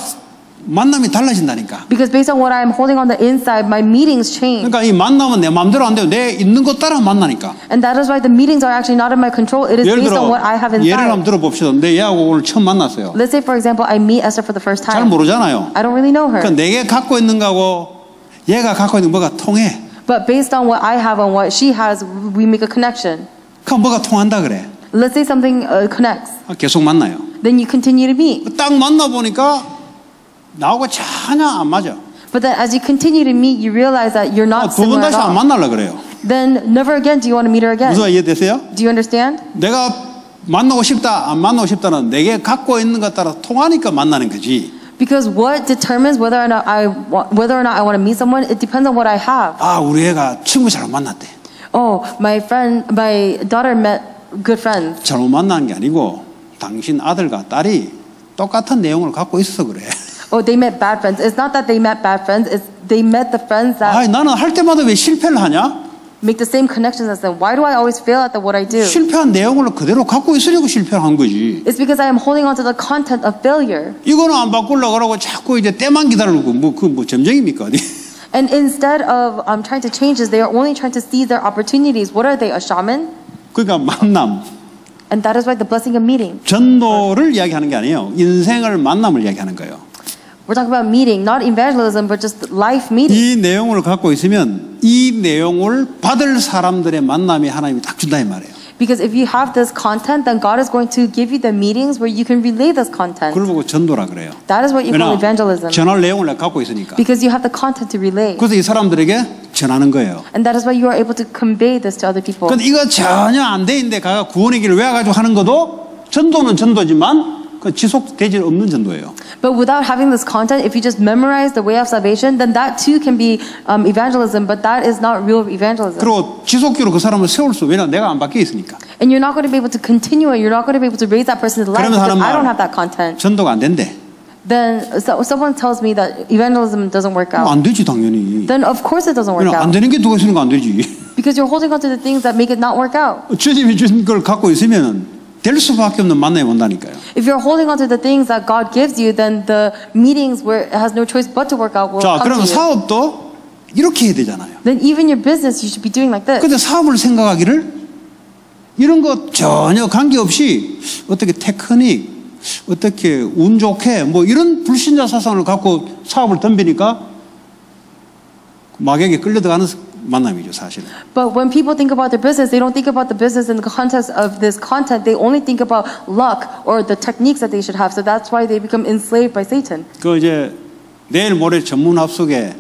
만남이 달라진다니까. Because based on what I'm holding on the inside, my meetings change. 그러니까 이 만남은 내 마음대로 안 돼요. 내 있는 것 따라 만나니까. And that is why the meetings are actually not in my control. It is 예를 based 들어 on what I have 예를 한번 inside. 들어봅시다. 내 얘하고 오늘 처음 만났어요. Let's say, for example, I meet Esther for the first 잘 time. 모르잖아요. I don't really know her. 그러니까 내게 갖고 있는 거하고 얘가 갖고 있는 뭐가 통해. But based on what I have and what she has, we make a connection. 그럼 뭐가 통한다 그래. Let's say something connects. 계속 만나요. Then you continue to meet. 딱 만나보니까 나하고 전혀 안 맞아. But then as you continue to meet, you realize that you're not 두 번 similar at 다시 안 all. 만나려 그래요. Then never again do you want to meet her again. 무슨 이해되세요? Do you understand? 내가 만나고 싶다, 안 만나고 싶다는 내게 갖고 있는 것 따라 통하니까 만나는 거지. Because what determines whether or not I want to meet someone, it depends on what I have. 아, 우리 애가 친구 잘 만났대. Oh, my daughter met good friends. 잘못 만난 게 아니고 당신 아들과 딸이 똑같은 내용을 갖고 있어서 그래. Oh, they met bad friends. It's not that they met bad friends. It's they met the friends that 아, 나는 할 때마다 왜 실패를 하냐? make the same connections as them. Why do I always fail at what I do? 실패한 내용을 그대로 갖고 있으려고 실패를 한 거지. It's because I am holding on to the content of failure. 이거는 안 바꾸려고 그러고 자꾸 이제 때만 기다리고 뭐 점쟁입니까? And instead of trying to change this, they are only trying to seize their opportunities. What are they, a shaman? 그러니까 만남, And that is why the blessing of meeting. 전도를 이야기하는 게 아니에요. 인생을 만남을 이야기하는 거예요. We're talking about meeting, not evangelism, but just life meeting. 이 내용을 갖고 있으면 이 내용을 받을 사람들의 만남이 하나님이 딱 준다 이 말이에요. Because if you have this content, then God is going to give you the meetings where you can relay this content. 그걸 보고 전도라 그래요. That is what you call evangelism. 전할 내용을 내가 갖고 있으니까. Because you have the content to relay. 그래서 이 사람들에게 전하는 거예요. And that is why you are able to convey this to other people. 근데 이거 전혀 안 돼 있는데 가가 구원의 길을 외워가지고 하는 것도 전도는 전도지만 그 지속되지 없는 전도예요. But without having this content, if you just memorize the way of salvation, then that too can be evangelism, but that is not real evangelism. 그리고 지속적으로 그 사람을 세울 수 왜냐 내가 안 바뀌어 있으니까. And you're not going to be able to continue it. You're not going to be able to raise that person to life 그러면 because 하는 I don't 말, have that content. 전도가 안 된대. Then someone tells me that evangelism doesn't work out. 안 되지 당연히. Then of course it doesn't work 안 out. 되는 게 누가 있으니까 안 되지. Because you're holding on to the things that make it not work out. 주님이 준 걸 갖고 있으면 될 수밖에 없는 만남이 온다니까요. If you're holding on to the things that God gives you, then the meetings where it has no choice but to work out will 자, come 그러면 to you. 사업도 이렇게 해야 되잖아요. Then even your business, you should be doing like this. 근데 사업을 생각하기를 이런 거 전혀 관계없이 어떻게 테크닉, 어떻게 운 좋게 뭐 이런 불신자 사상을 갖고 사업을 덤비니까 마귀에게 끌려들어가는 만남이죠, 사실은. But when people think about their business, they don't think about the business in the context of this content. They only think about luck or the techniques that they should have. So that's why they become enslaved by Satan. 그 이제 내일 모레 전문 합숙에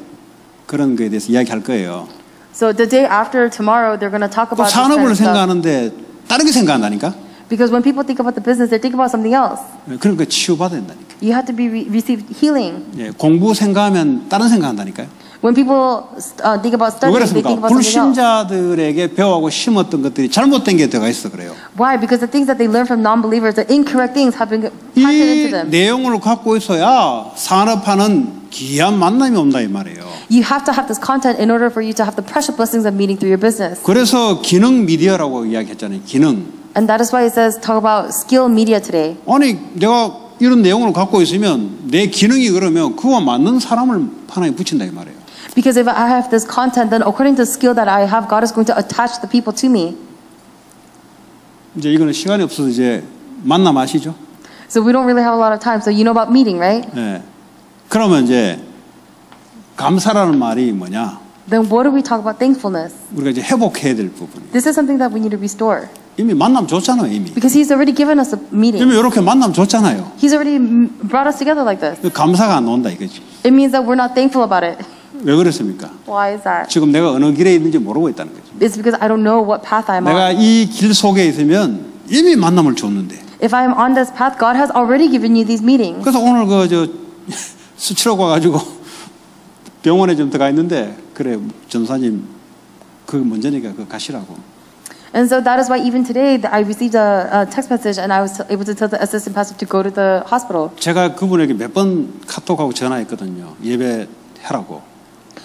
그런 거에 대해서 이야기할 거예요. So the day after tomorrow, they're going to talk 또 about this kind 산업을 of stuff. 생각하는데 다르게 생각한다니까. Because when people think about the business, they think about something else. 그러니까 치유받아야 된다니까. You have to be receive healing. 예, 공부 생각하면 다른 생각한다니까요. When people think about 왜 studying, they think 그렇습니까? about something else. 불신자들에게 배워하고 심었던 것들이 잘못된 게 들어가 있어 그래요. Why? Because the things that they learn from non-believers, the incorrect things have been planted 이 into them. 내용을 갖고 있어야 산업하는 귀한 만남이 온다 이 말이에요. You have to have this content in order for you to have the precious blessings of meeting through your business. 그래서 기능 미디어라고 이야기했잖아요. 기능. And that is why it says talk about skill media today. 아니 내가 이런 내용을 갖고 있으면 내 기능이 그러면 그와 맞는 사람을 하나님 붙인다 이 말이에요. Because if I have this content, then according to the skill that I have, God is going to attach the people to me. 이제 이거는 시간이 없어서 이제 만남 아시죠? So we don't really have a lot of time. So you know about meeting, right? 네. 그러면 이제 감사라는 말이 뭐냐? Then what do we talk about thankfulness? 우리가 이제 회복해야 될 부분이. This is something that we need to restore. 이미 만남 줬잖아요, 이미. Because He's already given us a meeting. 이미 이렇게 만남 줬잖아요. He's already brought us together like this. 감사가 안 나온다 이거지. It means that we're not thankful about it. 왜 그렇습니까? Why is that? 지금 내가 어느 길에 있는지 모르고 있다는 거죠. It's because I don't know what path I'm 내가 on. 이 길 속에 있으면 이미 만남을 줬는데. If I'm on this path, God has already given you these meetings. 그래서 오늘 수치라고 와가지고 병원에 좀 들어가 있는데 그래 전사님 그 문제니까 그 가시라고. And so that is why even today I received a text message and I was able to tell the assistant pastor to go to the hospital. 제가 그분에게 몇 번 카톡하고 전화했거든요. 예배하라고.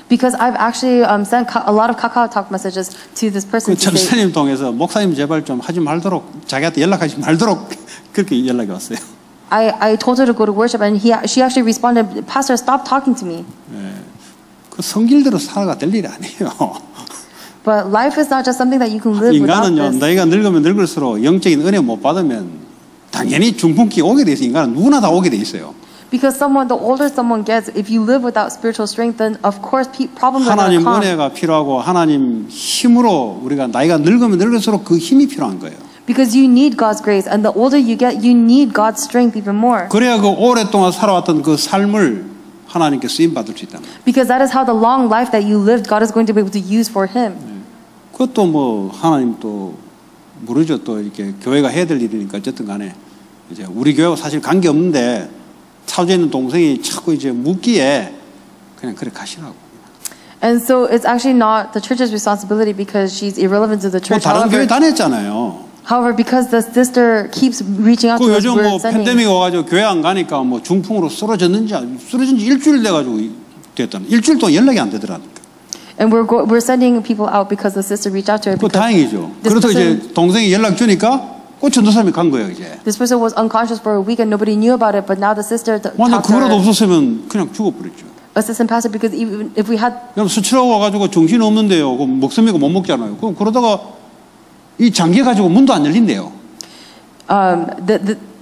Because I've actually sent a lot of KakaoTalk messages to this person. 그 전사님 통해서 목사님 제발 좀 하지 말도록 자기한테 연락하지 말도록 그렇게 연락이 왔어요. I told her to go to worship and she actually responded, Pastor, stop talking to me. 네, 그 성길대로 살아가 될 일이 아니에요. But life is not just something that you can live without 인간은요, this. 나이가 늙으면 늙을수록 영적인 은혜 못 받으면 당연히 중풍기가 오게 돼 있어요. 인간은 누구나 다 오게 돼 있어요. Because the older someone gets, if you live without spiritual strength, then of course problems are going to 하나님 come. 은혜가 필요하고 하나님 힘으로 우리가 나이가 늙으면 늙을수록 그 힘이 필요한 거예요. Because you need God's grace, and the older you get, you need God's strength even more. 그래야 그 오랫동안 살아왔던 그 삶을 하나님께 쓰임 받을 수 있다. Because that is how the long life that you lived, God is going to be able to use for Him. 그것도 뭐 하나님 또 모르죠. 또 이렇게 교회가 해야 될 일이니까 어쨌든 간에 이제 우리 교회와 사실 관계 없는데 차주에 있는 동생이 자꾸 이제 묻기에 그냥 그래 가시라고. And so it's actually not the church's responsibility because she's irrelevant to the 뭐 church. 다른 교회 다녔잖아요. However, because the sister keeps reaching out 그 to us, 요즘 we're 뭐 sending. 팬데믹 와가지고 교회 안 가니까 뭐 중풍으로 쓰러진 지 일주일 돼가지고 됐다는. 일주일 동안 연락이 안 되더라니까. And we're sending people out because the sister reached out to her. 그 Because 다행이죠. this 그래서 person- 이제 동생이 연락 주니까 꼭 전도 사람이 간 거예요 이제. this person was unconscious for a week and nobody knew about it, but now the sister 완전 talked to 그거라도 her 없었으면 그냥 죽어버렸죠. assistant pastor because even if we had 그럼 수치라고 와가지고 정신 없는데요. 그럼 먹습니까? 못 먹잖아요. 그럼 그러다가 이 장기 가지고 문도 안 열린대요.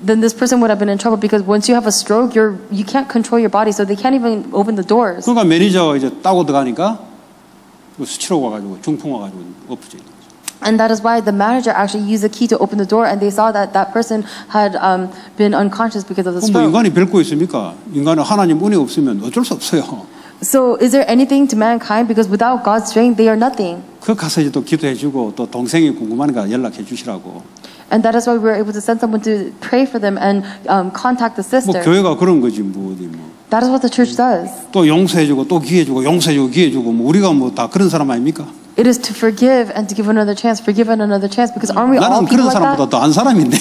then this person would have been in trouble because once you have a stroke, you can't control your body, so they can't even open the doors. 그러니까 매니저가 이제 따고 들어가니까 수치라고 와가지고 중풍 와가지고 엎어져 있는 거죠. And that is why the manager actually used the key to open the door, and they saw that that person had been unconscious because of the 그럼 뭐 stroke. 인간이 별거 있습니까? 인간은 하나님 은혜 없으면 어쩔 수 없어요. So is there anything to mankind? Because without God's strength, they are nothing. 그 가서 이제 또 기도해주고 또 동생이 궁금하니까 연락해 주시라고. And that is why we were able to send someone to pray for them and contact the 뭐 sister. 교회가 그런 거지 뭐 어디 뭐. That is what the church does. 또 용서해주고 또 기회주고 용서해주고 기회주고 뭐 우리가 뭐 다 그런 사람 아닙니까? It is to forgive and to give another chance, forgive and another chance. Because aren't we all 나는 people 그런 like 사람보다 that? 더 안 사람인데.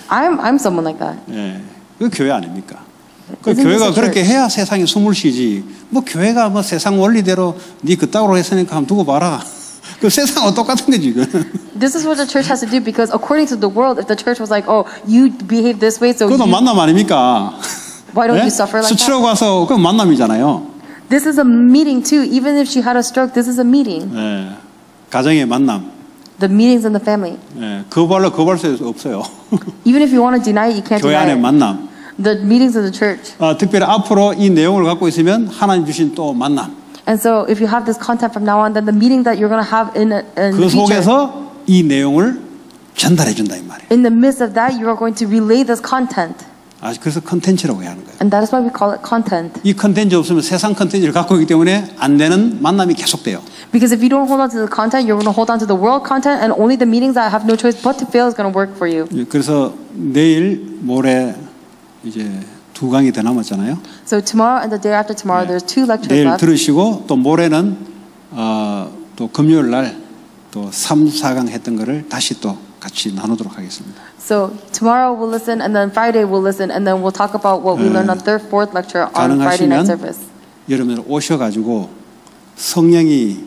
I'm someone like that. 예, 그 교회 아닙니까? 그 Isn't this 교회가 a 그렇게 church? 해야 세상이 숨을 쉬지. 뭐 교회가 뭐 세상 원리대로 네 그따구로 했으니까 한번 두고 봐라. 그 세상은 똑같은 거지 이거. This is what the church has to do because according to the world, if the church was like, "Oh, you behave this way, so 그것도 you, 만남 아닙니까? why don't 예? you suffer like that?" 수치라고 와서 그 만남이잖아요. This is a meeting too. Even if she had a stroke, this is a meeting. 예, 가정의 만남. The meetings in the family. 예, 거부할 수 없어요. Even if you want to deny it, you can't 교회 deny 안에 it. 만남. The meetings of the church. 특별히 앞으로 이 내용을 갖고 있으면 하나님 주신 또 만남. And so, if you have this content from now on, then the meeting that you're going to have in 그 the future, 속에서 이 내용을 전달해 준다 이 말이에요. in the midst of that, you are going to relay this content. 그래서 컨텐츠라고 해야 하는 거예요. And that is why we call it content. 이 컨텐츠 없으면 세상 컨텐츠를 갖고 있기 때문에 안 되는 만남이 계속돼요. Because if you don't hold on to the content, you're going to hold on to the world content, and only the meetings that have no choice but to fail is going to work for you. 그래서 내일 모레 이제 2강이 더 남았잖아요. So tomorrow and the day after tomorrow, there's 2 lectures 내일 left. 들으시고 또 모레는 또 금요일 날 또 3, 4강 했던 거를 다시 또 같이 나누도록 하겠습니다. So tomorrow we'll listen, and then Friday we'll listen, and then we'll talk about what we learned on third, fourth lecture on Friday night 가능하시면 service. 여러분들 오셔가지고 성령이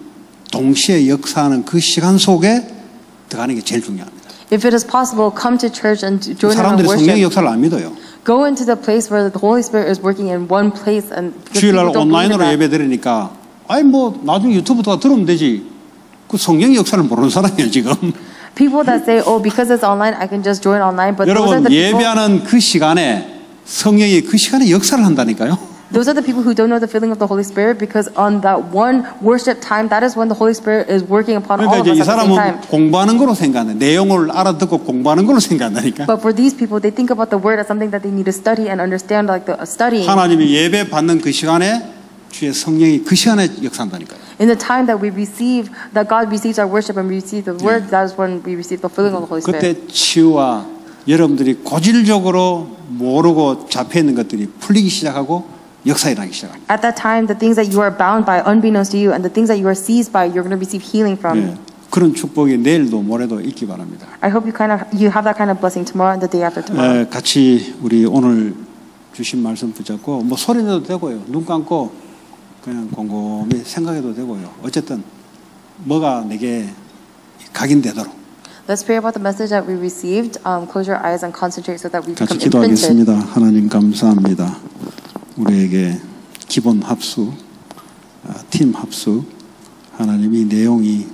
동시에 역사하는 그 시간 속에 들어가는 게 제일 중요합니다. If it is possible, come to church and join in our 사람들이 성령의 worship. 역사를 안 믿어요. Go into the place where the Holy Spirit is working in one place, and because 주일날 people don't believe in 온라인으로 that. 예배 드리니까 아이 뭐 나중에 유튜브 다 들으면 되지. 그 성령의 역사를 모르는 사람이에요 지금. People that say, "Oh, because it's online, I can just join online," but those are 여러분 the people. 예배하는 그 시간에 성령이 그 시간에 역사를 한다니까요. Those are the people who don't know the feeling of the Holy Spirit, because on that one worship time, that is when the Holy Spirit is working upon all 그러니까 of 이제 이 us at the same 사람은 time. 공부하는 거로 생각하네. 내용을 알아듣고 공부하는 거로 생각한다니까. But for these people, they think about the word as something that they need to study and understand, like the studying. 하나님이 예배 받는 그 시간에 주의 성령이 그 시간에 역사한다니까요. In the time that we receive, that God receives our worship and we receive the word, that is when we receive the filling of the Holy Spirit. 그때 치유와 여러분들이 고질적으로 모르고 잡혀 있는 것들이 풀리기 시작하고 역사 일어나기 시작합니다. At that time, the things that you are bound by, unbeknownst to you, and the things that you are seized by, you're going to receive healing from. 네, 그런 축복이 내일도 모레도 있기 바랍니다. I hope you have that kind of blessing tomorrow and the day after tomorrow. 같이 우리 오늘 주신 말씀 붙잡고 뭐 소리 내도 되고요. 눈 감고 그냥 곰곰이 생각해도 되고요. 어쨌든 뭐가 내게 각인되도록 Let's pray about the message that we received. Close your eyes and concentrate so that we 같이 become imprinted. 기도하겠습니다. 하나님 감사합니다. 우리에게 기본 합수, 팀 합수, 하나님이 내용이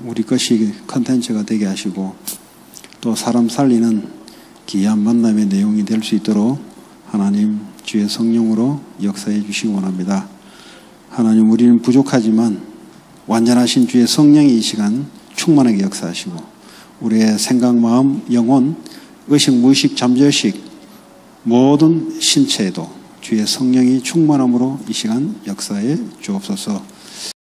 우리 것이 컨텐츠가 되게 하시고 또 사람 살리는 귀한 만남의 내용이 될 수 있도록 하나님 주의 성령으로 역사해 주시기 원합니다. 하나님 우리는 부족하지만 완전하신 주의 성령이 이 시간 충만하게 역사하시고 우리의 생각, 마음, 영혼, 의식, 무의식, 잠재의식 모든 신체에도 주의 성령이 충만함으로 이 시간 역사에 주옵소서.